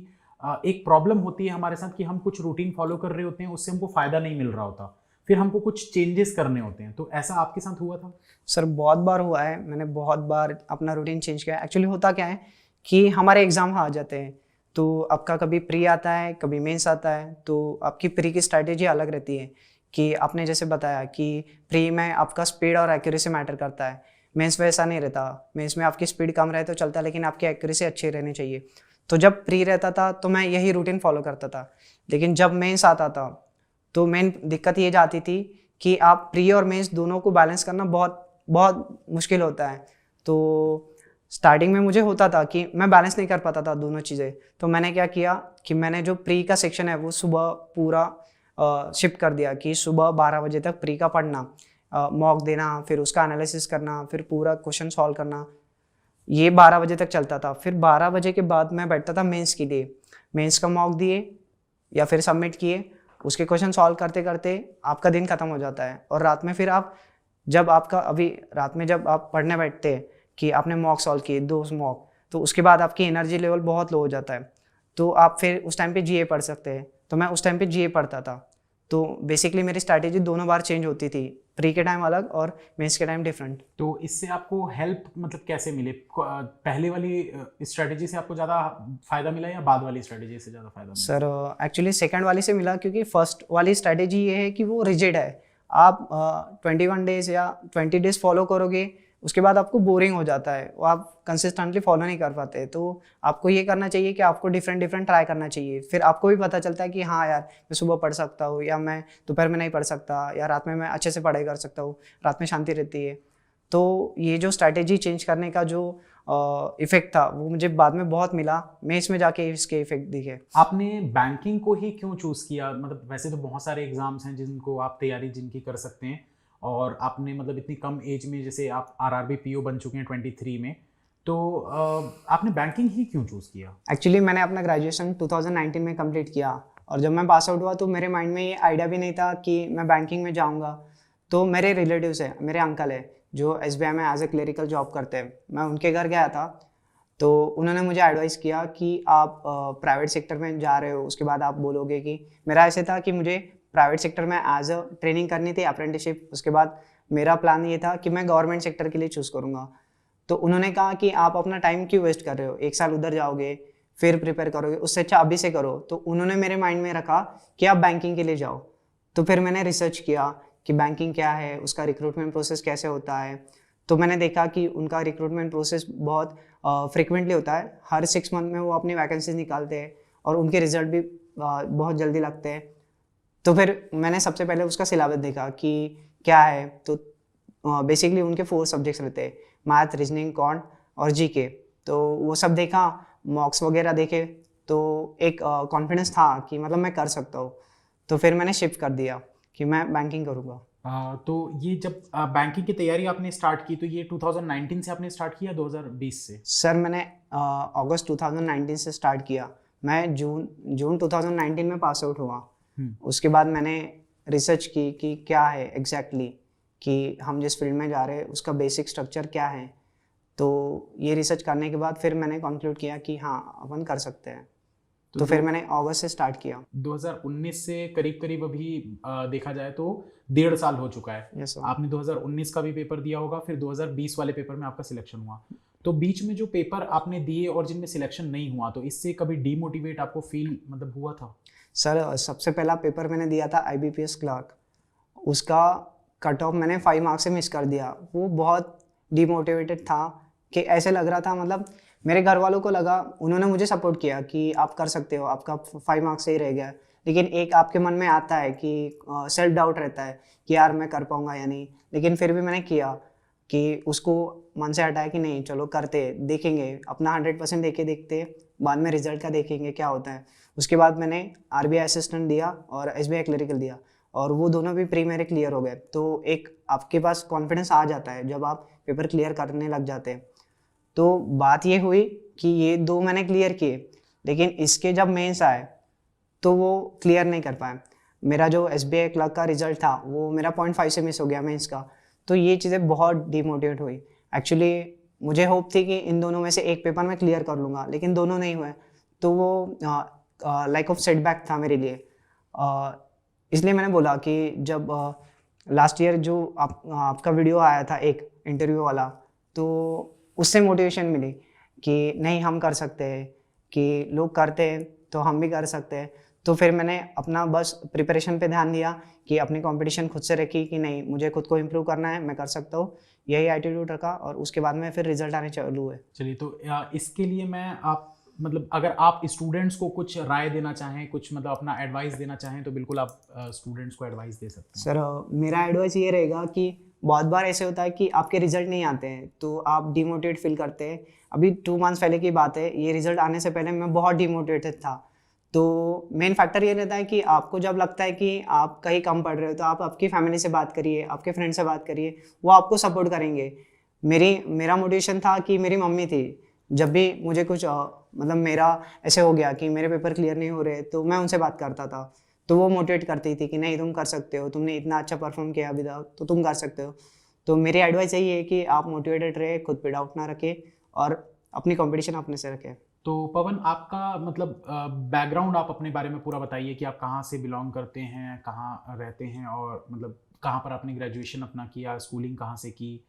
एक प्रॉब्लम होती है हमारे साथ कि हम कुछ रूटीन फॉलो कर रहे होते हैं, उससे हमको फ़ायदा नहीं मिल रहा होता, फिर हमको कुछ चेंजेस करने होते हैं। तो ऐसा आपके साथ हुआ था? सर बहुत बार हुआ है, मैंने बहुत बार अपना रूटीन चेंज किया है। एक्चुअली होता क्या है कि हमारे एग्ज़ाम आ जाते हैं, तो आपका कभी प्री आता है, कभी मेंस आता है, तो आपकी प्री की स्ट्रैटेजी अलग रहती है। कि आपने जैसे बताया कि प्री में आपका स्पीड और एक्यूरेसी मैटर करता है, मेंस में ऐसा नहीं रहता। मेंस में आपकी स्पीड कम रहे तो चलता है, लेकिन आपकी एक्यूरेसी अच्छी रहनी चाहिए। तो जब प्री रहता था तो मैं यही रूटीन फॉलो करता था, लेकिन जब मेंस आता था तो मेन दिक्कत ये जाती थी कि आप प्री और मेंस दोनों को बैलेंस करना बहुत बहुत मुश्किल होता है। तो स्टार्टिंग में मुझे होता था कि मैं बैलेंस नहीं कर पाता था दोनों चीज़ें। तो मैंने क्या किया कि मैंने जो प्री का सेक्शन है वो सुबह पूरा शिफ्ट कर दिया कि सुबह 12 बजे तक प्री का पढ़ना, मॉक देना, फिर उसका एनालिसिस करना, फिर पूरा क्वेश्चन सॉल्व करना, ये 12 बजे तक चलता था। फिर 12 बजे के बाद मैं बैठता था मेंस के लिए। मेंस का मॉक दिए या फिर सबमिट किए, उसके क्वेश्चन सॉल्व करते करते आपका दिन खत्म हो जाता है। और रात में फिर आप जब आपका अभी रात में जब आप पढ़ने बैठते हैं कि आपने मॉक सॉल्व किए 2 मॉक, तो उसके बाद आपकी एनर्जी लेवल बहुत लो हो जाता है। तो आप फिर उस टाइम पे जीए पढ़ सकते हैं। तो मैं उस टाइम पे जीए पढ़ता था। तो बेसिकली मेरी स्ट्रैटेजी दोनों बार चेंज होती थी, प्री के टाइम अलग और मेंस के टाइम डिफरेंट। तो इससे आपको हेल्प मतलब कैसे मिले? पहले वाली स्ट्रेटेजी से आपको ज़्यादा फायदा मिला या बाद वाली स्ट्रेटेजी से ज़्यादा फायदा मिला? सर एक्चुअली सेकंड वाली से मिला, क्योंकि फर्स्ट वाली स्ट्रैटेजी ये है कि वो रिजिड है। आप 21 डेज या 20 डेज फॉलो करोगे, उसके बाद आपको बोरिंग हो जाता है, वो आप कंसिस्टेंटली फॉलो नहीं कर पाते। तो आपको ये करना चाहिए कि आपको डिफरेंट ट्राई करना चाहिए। फिर आपको भी पता चलता है कि हाँ यार, मैं सुबह पढ़ सकता हूँ, या मैं दोपहर में नहीं पढ़ सकता, या रात में मैं अच्छे से पढ़ाई कर सकता हूँ, रात में शांति रहती है। तो ये जो स्ट्रैटेजी चेंज करने का जो इफेक्ट था वो मुझे बाद में बहुत मिला। मैं इसमें जाके इसके इफेक्ट दिखे। आपने बैंकिंग को ही क्यों चूज़ किया? मतलब वैसे तो बहुत सारे एग्जाम्स हैं जिनको आप तैयारी जिनकी कर सकते हैं, और आपने मतलब इतनी कम एज में, जैसे आप आरआरबी पीओ बन चुके हैं 23 में, तो आपने बैंकिंग ही क्यों चूज़ किया? एक्चुअली मैंने अपना ग्रेजुएशन 2019 में कंप्लीट किया, और जब मैं पास आउट हुआ तो मेरे माइंड में ये आइडिया भी नहीं था कि मैं बैंकिंग में जाऊंगा। तो मेरे रिलेटिव्स है, मेरे अंकल है जो एसबीआई में एज ए क्लरिकल जॉब करते हैं। मैं उनके घर गया था, तो उन्होंने मुझे एडवाइस किया कि आप प्राइवेट सेक्टर में जा रहे हो, उसके बाद आप बोलोगे कि, मेरा ऐसे था कि मुझे प्राइवेट सेक्टर में एज अ ट्रेनिंग करनी थी, अप्रेंटिसशिप। उसके बाद मेरा प्लान ये था कि मैं गवर्नमेंट सेक्टर के लिए चूज़ करूँगा। तो उन्होंने कहा कि आप अपना टाइम क्यों वेस्ट कर रहे हो, 1 साल उधर जाओगे फिर प्रिपेयर करोगे, उससे अच्छा अभी से करो। तो उन्होंने मेरे माइंड में रखा कि आप बैंकिंग के लिए जाओ। तो फिर मैंने रिसर्च किया कि बैंकिंग क्या है, उसका रिक्रूटमेंट प्रोसेस कैसे होता है। तो मैंने देखा कि उनका रिक्रूटमेंट प्रोसेस बहुत फ्रिक्वेंटली होता है। हर 6 मंथ में वो अपनी वैकेंसीज निकालते हैं, और उनके रिजल्ट भी बहुत जल्दी लगते हैं। तो फिर मैंने सबसे पहले उसका सिलेबस देखा कि क्या है। तो बेसिकली उनके 4 सब्जेक्ट्स रहते हैं, मैथ, रीजनिंग, क्वांट और जीके। तो वो सब देखा, मॉक्स वगैरह देखे, तो एक कॉन्फिडेंस था कि मतलब मैं कर सकता हूँ। तो फिर मैंने शिफ्ट कर दिया कि मैं बैंकिंग करूँगा। तो ये जब बैंकिंग की तैयारी आपने स्टार्ट की, तो ये 2019 से आपने स्टार्ट किया 2020 से? सर मैंने अगस्त 2019 से स्टार्ट किया। मैं जून 2019 में पास आउट हुआ। उसके बाद मैंने रिसर्च की कि क्या है एग्जैक्टली कि हम जिस फील्ड में जा रहे हैं उसका बेसिक स्ट्रक्चर क्या है। तो ये रिसर्च करने के बाद फिर मैंने कंक्लूड किया कि हाँ अपन कर सकते हैं। तो फिर मैंने अगस्त से स्टार्ट किया। 2019 से करीब करीब अभी देखा जाए तो 1.5 साल हो चुका है। Yes sir. आपने 2019 का भी पेपर दिया होगा, फिर 2020 वाले पेपर में आपका सिलेक्शन हुआ। तो बीच में जो पेपर आपने दिए और जिनमें सिलेक्शन नहीं हुआ, तो इससे कभी डीमोटिवेट आपको फील मतलब हुआ था? सर सबसे पहला पेपर मैंने दिया था IBPS क्लर्क। उसका कट ऑफ मैंने 5 मार्क्स से मिस कर दिया। वो बहुत डीमोटिवेटेड था कि ऐसे लग रहा था, मतलब मेरे घर वालों को लगा, उन्होंने मुझे सपोर्ट किया कि आप कर सकते हो, आपका 5 मार्क्स से ही रह गया। लेकिन एक आपके मन में आता है कि सेल्फ डाउट रहता है कि यार मैं कर पाऊंगा या नहीं। लेकिन फिर भी मैंने किया कि उसको मन से हटाया कि नहीं चलो करते, देखेंगे, अपना 100% देके देखते, बाद में रिजल्ट का देखेंगे क्या होता है। उसके बाद मैंने RBI असिस्टेंट दिया और SBI क्लरिकल दिया, और वो दोनों भी प्री मेरे क्लियर हो गए। तो एक आपके पास कॉन्फिडेंस आ जाता है जब आप पेपर क्लियर करने लग जाते हैं। तो बात ये हुई कि ये 2 मैंने क्लियर किए, लेकिन इसके जब मेंस आए तो वो क्लियर नहीं कर पाए। मेरा जो SBI क्लर्क का रिजल्ट था वो मेरा 0.5 से मिस हो गया मेंस का। तो ये चीज़ें बहुत डिमोटिवेट हुई। एक्चुअली मुझे होप थी कि इन दोनों में से एक पेपर मैं क्लियर कर लूँगा, लेकिन दोनों नहीं हुए। तो वो लाइक ऑफ सेटबैक था मेरे लिए। इसलिए मैंने बोला कि जब लास्ट ईयर जो आपका वीडियो आया था एक इंटरव्यू वाला, तो उससे मोटिवेशन मिली कि नहीं हम कर सकते हैं, कि लोग करते हैं तो हम भी कर सकते हैं। तो फिर मैंने अपना बस प्रिपरेशन पे ध्यान दिया कि अपनी कंपटीशन खुद से रखी कि नहीं मुझे खुद को इम्प्रूव करना है, मैं कर सकता हूँ, यही एटीट्यूड रखा, और उसके बाद में फिर रिजल्ट आने चालू हुए। चलिए, तो इसके लिए मैं आप मतलब अगर आप स्टूडेंट्स को कुछ राय देना चाहें, कुछ मतलब अपना एडवाइस देना चाहें, तो बिल्कुल आप स्टूडेंट्स को एडवाइस दे सकते हैं। सर मेरा एडवाइस ये रहेगा कि बहुत बार ऐसे होता है कि आपके रिजल्ट नहीं आते हैं तो आप डिमोटिवेट फील करते हैं। अभी 2 मंथ्स पहले की बात है, ये रिजल्ट आने से पहले मैं बहुत डिमोटिवेटेड था। तो मेन फैक्टर ये रहता है कि आपको जब लगता है कि आप कहीं कम पढ़ रहे हो तो आप आपकी फैमिली से बात करिए, आपके फ्रेंड से बात करिए, वो आपको सपोर्ट करेंगे। मेरा मोटिवेशन था कि मेरी मम्मी थी, जब भी मुझे कुछ मतलब मेरा ऐसे हो गया कि मेरे पेपर क्लियर नहीं हो रहे तो मैं उनसे बात करता था, तो वो मोटिवेट करती थी कि नहीं तुम कर सकते हो, तुमने इतना अच्छा परफॉर्म किया अभी तक तो तुम कर सकते हो। तो मेरी एडवाइस यही है कि आप मोटिवेटेड रहे, खुद पे डाउट ना रखें और अपनी कंपटीशन अपने से रखें। तो पवन, आपका मतलब बैकग्राउंड आप अपने बारे में पूरा बताइए कि आप कहाँ से बिलोंग करते हैं, कहाँ रहते हैं, और मतलब कहाँ पर आपने ग्रेजुएशन अपना किया, स्कूलिंग कहाँ से की,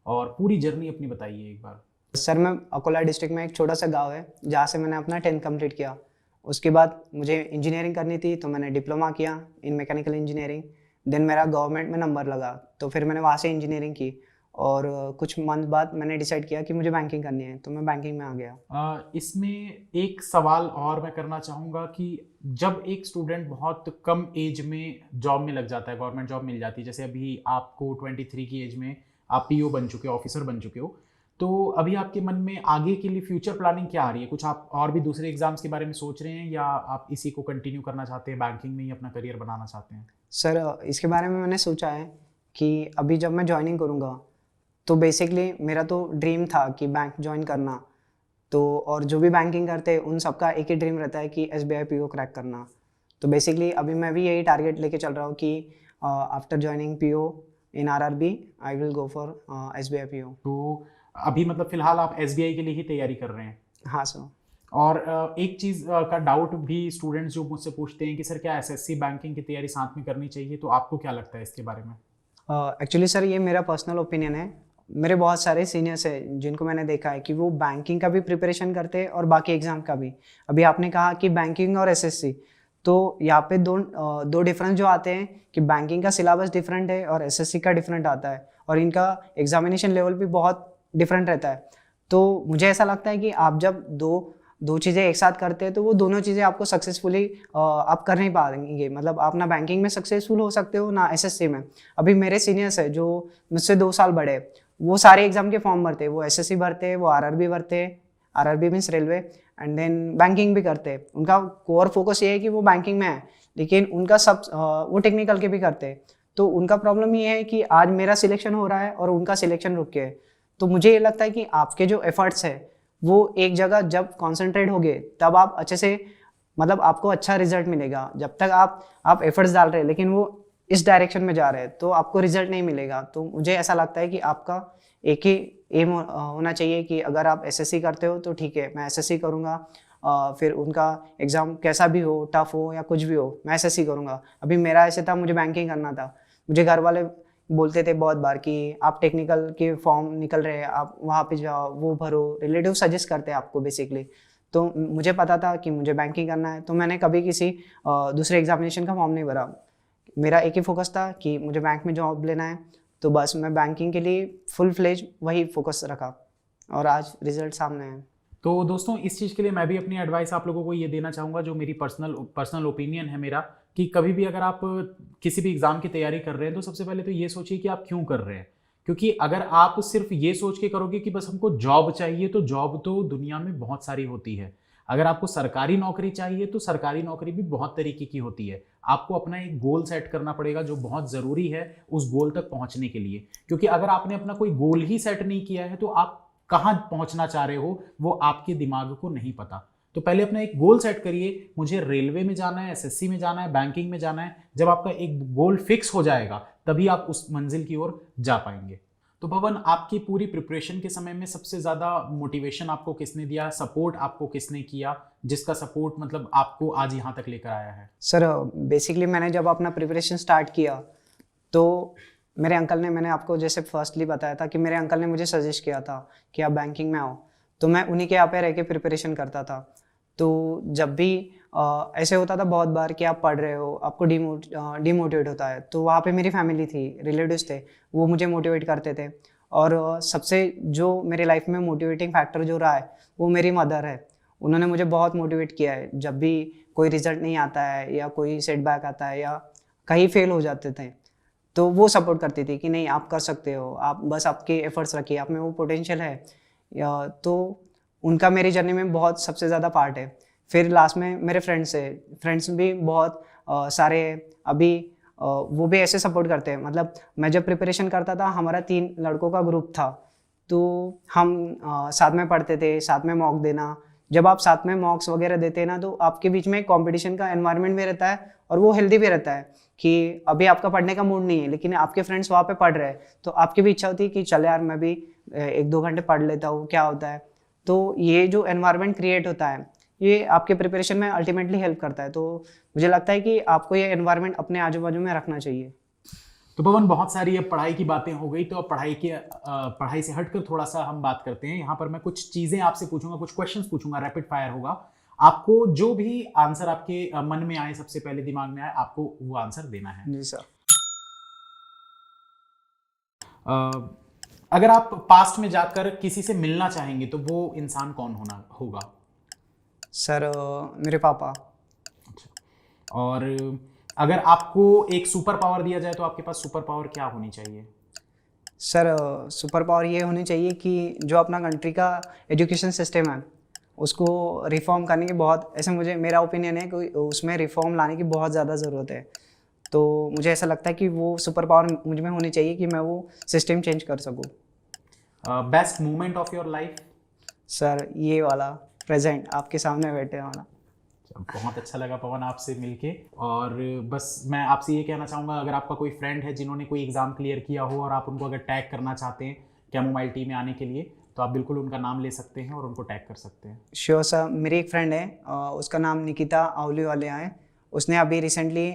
और पूरी जर्नी अपनी बताइए एक बार। सर मैं अकोला डिस्ट्रिक्ट में एक छोटा सा गांव है जहाँ से मैंने अपना 10th कंप्लीट किया। उसके बाद मुझे इंजीनियरिंग करनी थी तो मैंने डिप्लोमा किया इन मैकेनिकल इंजीनियरिंग। देन मेरा गवर्नमेंट में नंबर लगा तो फिर मैंने वहाँ से इंजीनियरिंग की और कुछ मंथ बाद मैंने डिसाइड किया कि मुझे बैंकिंग करनी है तो मैं बैंकिंग में आ गया। इसमें एक सवाल और मैं करना चाहूँगा कि जब एक स्टूडेंट बहुत कम एज में जॉब में लग जाता है, गवर्नमेंट जॉब मिल जाती है, जैसे अभी आपको 23 की एज में आप पीओ बन चुके हो, ऑफिसर बन चुके हो, तो अभी आपके मन में आगे के लिए फ्यूचर प्लानिंग क्या आ रही है? कुछ आप और भी दूसरे एग्जाम्स के बारे में सोच रहे हैं या आप इसी को कंटिन्यू करना चाहते हैं, बैंकिंग में ही अपना करियर बनाना चाहते हैं? सर इसके बारे में मैंने सोचा है कि अभी जब मैं ज्वाइनिंग करूँगा तो बेसिकली मेरा तो ड्रीम था कि बैंक ज्वाइन करना, तो और जो भी बैंकिंग करते हैं उन सबका एक ही ड्रीम रहता है कि एसबीआई पीओ क्रैक करना। तो बेसिकली अभी मैं भी यही टारगेट लेके चल रहा हूँ कि after joining PO in RRB I will go for SBI PO. तो अभी मतलब फिलहाल आप एसबीआई के लिए ही तैयारी कर रहे हैं? हाँ सर। और एक चीज़ का डाउट भी स्टूडेंट्स जो मुझसे पूछते हैं कि सर क्या एसएससी बैंकिंग की तैयारी साथ में करनी चाहिए, तो आपको क्या लगता है इसके बारे में? एक्चुअली सर ये मेरा पर्सनल ओपिनियन है। मेरे बहुत सारे सीनियर्स हैं जिनको मैंने देखा है कि वो बैंकिंग का भी प्रिपरेशन करते हैं और बाकी एग्ज़ाम का भी। अभी आपने कहा कि बैंकिंग और एसएससी, तो यहाँ पे दो डिफरेंस जो आते हैं कि बैंकिंग का सिलेबस डिफरेंट है और एसएससी का डिफरेंट आता है और इनका एग्जामिनेशन लेवल भी बहुत डिफरेंट रहता है। तो मुझे ऐसा लगता है कि आप जब दो चीज़ें एक साथ करते हैं तो वो दोनों चीज़ें आपको सक्सेसफुली आप कर नहीं पाएंगे। मतलब आप ना बैंकिंग में सक्सेसफुल हो सकते हो ना एसएससी में। अभी मेरे सीनियर्स है जो मुझसे 2 साल बड़े, वो सारे एग्जाम के फॉर्म भरते हैं, वो एसएससी भरते हैं, वो आरआरबी भरते हैं, RRB means railway, and then banking भी करते हैं। उनका कोर फोकस ये है कि वो बैंकिंग में है, लेकिन उनका सब वो टेक्निकल के भी करते हैं। तो उनका प्रॉब्लम ये है कि आज मेरा सिलेक्शन हो रहा है और उनका सिलेक्शन रुक गया है। तो मुझे ये लगता है कि आपके जो एफर्ट्स है वो एक जगह जब कॉन्सेंट्रेट होगे तब आप अच्छे से मतलब आपको अच्छा रिजल्ट मिलेगा। जब तक आप एफर्ट्स डाल रहे हैं लेकिन वो इस डायरेक्शन में जा रहे हैं तो आपको रिजल्ट नहीं मिलेगा। तो मुझे ऐसा लगता है कि आपका एक ही एम होना चाहिए कि अगर आप एसएससी करते हो तो ठीक है मैं एसएससी करूँगा, फिर उनका एग्ज़ाम कैसा भी हो, टफ हो या कुछ भी हो, मैं एसएससी करूँगा। अभी मेरा ऐसे था, मुझे बैंकिंग करना था। मुझे घर वाले बोलते थे बहुत बार कि आप टेक्निकल के फॉर्म निकल रहे हैं, आप वहाँ पे जाओ, वो भरो, रिलेटिव सजेस्ट करते हैं आपको बेसिकली। तो मुझे पता था कि मुझे बैंकिंग करना है तो मैंने कभी किसी दूसरे एग्जामिनेशन का फॉर्म नहीं भरा। मेरा एक ही फोकस था कि मुझे बैंक में जॉब लेना है, तो बस मैं बैंकिंग के लिए फुल फ्लेज वही फोकस रखा और आज रिजल्ट सामने है। तो दोस्तों, इस चीज़ के लिए मैं भी अपनी एडवाइस आप लोगों को ये देना चाहूँगा, जो मेरी पर्सनल ओपिनियन है मेरा, कि कभी भी अगर आप किसी भी एग्ज़ाम की तैयारी कर रहे हैं तो सबसे पहले तो ये सोचिए कि आप क्यों कर रहे हैं। क्योंकि अगर आप सिर्फ ये सोच के करोगे कि बस हमको जॉब चाहिए, तो जॉब तो दुनिया में बहुत सारी होती है। अगर आपको सरकारी नौकरी चाहिए तो सरकारी नौकरी भी बहुत तरीके की होती है। आपको अपना एक गोल सेट करना पड़ेगा जो बहुत ज़रूरी है उस गोल तक पहुँचने के लिए। क्योंकि अगर आपने अपना कोई गोल ही सेट नहीं किया है तो आप कहाँ पहुँचना चाह रहे हो वो आपके दिमाग को नहीं पता। तो पहले अपना एक गोल सेट करिए, मुझे रेलवे में जाना है, एसएससी में जाना है, बैंकिंग में जाना है। जब आपका एक गोल फिक्स हो जाएगा तभी आप उस मंजिल की ओर जा पाएंगे। तो भवन, आपकी पूरी प्रिपरेशन के समय में सबसे ज़्यादा मोटिवेशन आपको किसने दिया, सपोर्ट आपको किसने किया, जिसका सपोर्ट मतलब आपको आज यहाँ तक लेकर आया है? सर बेसिकली मैंने जब अपना प्रिपरेशन स्टार्ट किया तो मेरे अंकल ने, मैंने आपको जैसे फर्स्टली बताया था कि मेरे अंकल ने मुझे सजेस्ट किया था कि आप बैंकिंग में आओ, तो मैं उन्हीं के यहाँ पे रह के प्रिपरेशन करता था। तो जब भी ऐसे होता था बहुत बार कि आप पढ़ रहे हो, आपको डिमोटिवेट होता है, तो वहाँ पे मेरी फैमिली थी, रिलेटिव्स थे, वो मुझे मोटिवेट करते थे। और सबसे जो मेरे लाइफ में मोटिवेटिंग फैक्टर जो रहा है वो मेरी मदर है। उन्होंने मुझे बहुत मोटिवेट किया है। जब भी कोई रिजल्ट नहीं आता है या कोई सेटबैक आता है या कहीं फेल हो जाते थे तो वो सपोर्ट करती थी कि नहीं आप कर सकते हो, आप बस आपके एफर्ट्स रखिए, आप में वो पोटेंशियल है। तो उनका मेरी जर्नी में बहुत सबसे ज़्यादा पार्ट है। फिर लास्ट में मेरे फ्रेंड्स भी बहुत सारे अभी वो भी ऐसे सपोर्ट करते हैं। मतलब मैं जब प्रिपरेशन करता था, हमारा 3 लड़कों का ग्रुप था, तो हम साथ में पढ़ते थे, साथ में मॉक देना। जब आप साथ में मॉक्स वगैरह देते हैं ना, तो आपके बीच में कंपटीशन का एनवायरनमेंट भी रहता है और वो हेल्दी भी रहता है कि अभी आपका पढ़ने का मूड नहीं है, लेकिन आपके फ्रेंड्स वहाँ पे पढ़ रहे हैं, तो आपकी भी इच्छा होती है कि चल यार मैं भी 1-2 घंटे पढ़ लेता हूँ, क्या होता है। तो ये जो एनवायरनमेंट क्रिएट होता है, ये आपके प्रिपरेशन में अल्टीमेटली हेल्प करता है। तो मुझे लगता है कि आपको ये एनवायरनमेंट अपने आजू बाजू में रखना चाहिए। तो पवन, बहुत सारी अब पढ़ाई की बातें हो गई, तो अब पढ़ाई से हटकर थोड़ा सा हम बात करते हैं। यहाँ पर मैं कुछ चीज़ें आपसे पूछूंगा, कुछ क्वेश्चंस पूछूंगा, रैपिड फायर होगा। आपको जो भी आंसर आपके मन में आए, सबसे पहले दिमाग में आए, आपको वो आंसर देना है। जी सर। अगर आप पास्ट में जाकर किसी से मिलना चाहेंगे तो वो इंसान कौन होगा? सर मेरे पापा। अच्छा। और अगर आपको एक सुपर पावर दिया जाए तो आपके पास सुपर पावर क्या होनी चाहिए? सर सुपर पावर ये होनी चाहिए कि जो अपना कंट्री का एजुकेशन सिस्टम है उसको रिफॉर्म करने की बहुत, ऐसे मुझे मेरा ओपिनियन है कि उसमें रिफॉर्म लाने की बहुत ज़्यादा ज़रूरत है। तो मुझे ऐसा लगता है कि वो सुपर पावर मुझ में होनी चाहिए कि मैं वो सिस्टम चेंज कर सकूँ। Best moment of your life? Sir ये वाला प्रेजेंट आपके सामने बैठे वाला। बहुत अच्छा लगा पवन आपसे मिलके। और बस मैं आपसे ये कहना चाहूँगा, अगर आपका कोई फ्रेंड है जिन्होंने कोई एग्ज़ाम क्लियर किया हो और आप उनको अगर टैग करना चाहते हैं कैमोमाइल टीम में आने के लिए, तो आप बिल्कुल उनका नाम ले सकते हैं और उनको टैग कर सकते हैं। Sure sir. मेरी एक फ्रेंड है, उसका नाम निकिता आउलीवालिया है। उसने अभी रिसेंटली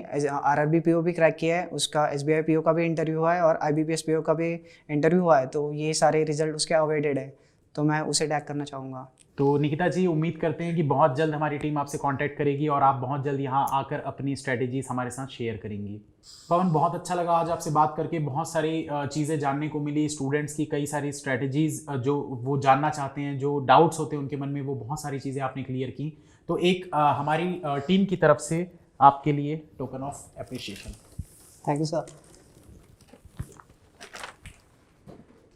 RRB PO भी क्रैक किया है, उसका SBI PO का भी इंटरव्यू हुआ है और IBPS PO का भी इंटरव्यू हुआ है। तो ये सारे रिजल्ट उसके अवेटेड है, तो मैं उसे टैग करना चाहूँगा। तो निकिता जी, उम्मीद करते हैं कि बहुत जल्द हमारी टीम आपसे कांटेक्ट करेगी और आप बहुत जल्द यहाँ आकर अपनी स्ट्रेटेजीज हमारे साथ शेयर करेंगी। पवन, बहुत अच्छा लगा आज आपसे बात करके। बहुत सारी चीज़ें जानने को मिली, स्टूडेंट्स की कई सारी स्ट्रेटेजीज जो वो जानना चाहते हैं, जो डाउट्स होते हैं उनके मन में, वो बहुत सारी चीज़ें आपने क्लियर की। तो एक हमारी टीम की तरफ से आपके लिए token of appreciation. Thank you sir.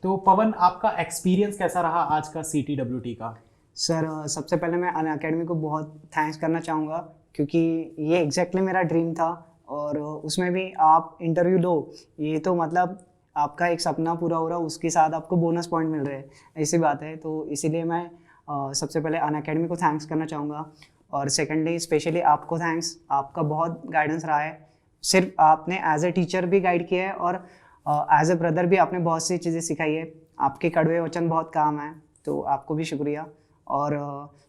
तो पवन, आपका एक्सपीरियंस कैसा रहा आज का CTWT का? सर सबसे पहले मैं अनअकैडमी को बहुत थैंक्स करना चाहूँगा, क्योंकि ये एग्जैक्टली मेरा ड्रीम था और उसमें भी आप इंटरव्यू दो, ये तो मतलब आपका एक सपना पूरा हो रहा, उसके साथ आपको बोनस पॉइंट मिल रहे हैं, ऐसी बात है। तो इसीलिए मैं सबसे पहले अनअकैडमी को थैंक्स करना चाहूँगा। और सेकेंडली स्पेशली आपको थैंक्स, आपका बहुत गाइडेंस रहा है। सिर्फ आपने एज ए टीचर भी गाइड किया है और एज ए ब्रदर भी आपने बहुत सी चीज़ें सिखाई है। आपके कड़वे वचन बहुत काम है, तो आपको भी शुक्रिया। और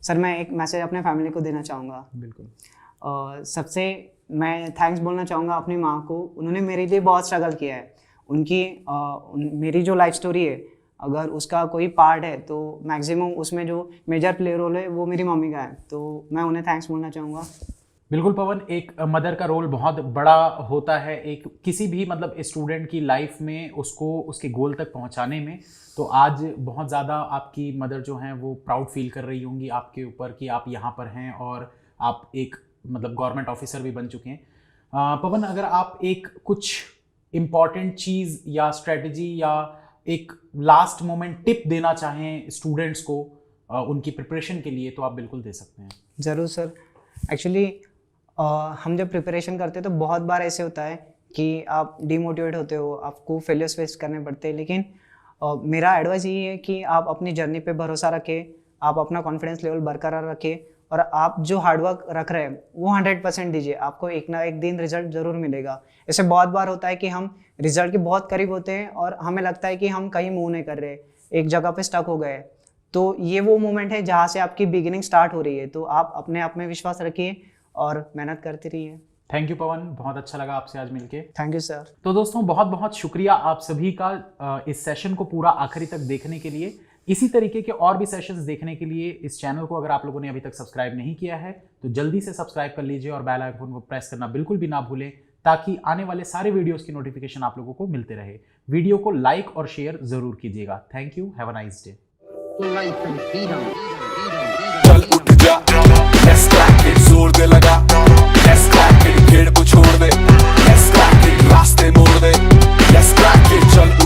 सर मैं एक मैसेज अपने फैमिली को देना चाहूँगा। बिल्कुल। सबसे मैं थैंक्स बोलना चाहूँगा अपनी माँ को। उन्होंने मेरे लिए बहुत स्ट्रगल किया है। मेरी जो लाइफ स्टोरी है, अगर उसका कोई पार्ट है तो मैक्सिमम उसमें जो मेजर प्ले रोल है वो मेरी मम्मी का है, तो मैं उन्हें थैंक्स बोलना चाहूँगा। बिल्कुल पवन, एक मदर का रोल बहुत बड़ा होता है एक किसी भी मतलब स्टूडेंट की लाइफ में, उसको उसके गोल तक पहुंचाने में। तो आज बहुत ज़्यादा आपकी मदर जो हैं वो प्राउड फील कर रही होंगी आपके ऊपर कि आप यहाँ पर हैं और आप एक मतलब गवर्नमेंट ऑफिसर भी बन चुके हैं। पवन, अगर आप एक कुछ इम्पॉर्टेंट चीज़ या स्ट्रेटजी या एक लास्ट मोमेंट टिप देना चाहें स्टूडेंट्स को उनकी प्रिपरेशन के लिए, तो आप बिल्कुल दे सकते हैं। ज़रूर सर। एक्चुअली हम जब प्रिपरेशन करते हैं तो बहुत बार ऐसे होता है कि आप डिमोटिवेट होते हो, आपको फेलियर्स फेस करने पड़ते हैं, लेकिन मेरा एडवाइस यही है कि आप अपनी जर्नी पे भरोसा रखें, आप अपना कॉन्फिडेंस लेवल बरकरार रखें और आप जो हार्डवर्क रख रहे हैं वो 100% दीजिए। आपको एक ना एक दिन रिजल्ट ज़रूर मिलेगा। ऐसे बहुत बार होता है कि हम रिजल्ट के बहुत करीब होते हैं और हमें लगता है कि हम कहीं मूव नहीं कर रहे, एक जगह पे स्टक हो गए। तो ये वो मोमेंट है जहाँ से आपकी बिगिनिंग स्टार्ट हो रही है। तो आप अपने आप में विश्वास रखिए और मेहनत करते रहिए। थैंक यू पवन, बहुत अच्छा लगा आपसे आज मिलके। Thank you sir. तो दोस्तों, बहुत बहुत शुक्रिया आप सभी का इस सेशन को पूरा आखिरी तक देखने के लिए। इसी तरीके के और भी सेशंस देखने के लिए इस चैनल को अगर आप लोगों ने अभी तक सब्सक्राइब नहीं किया है तो जल्दी से सब्सक्राइब कर लीजिए और बेल आइकन को प्रेस करना बिल्कुल भी ना भूलें, ताकि आने वाले सारे वीडियोस की नोटिफिकेशन आप लोगों को मिलते रहे। वीडियो को लाइक और शेयर जरूर कीजिएगा। Thank you, have a nice day. चल उठ जा, let's crack it, जोर दे लगा, let's crack it, भीड़ को छोड़ दे, let's crack it, रास्ते मोड़ दे। के चल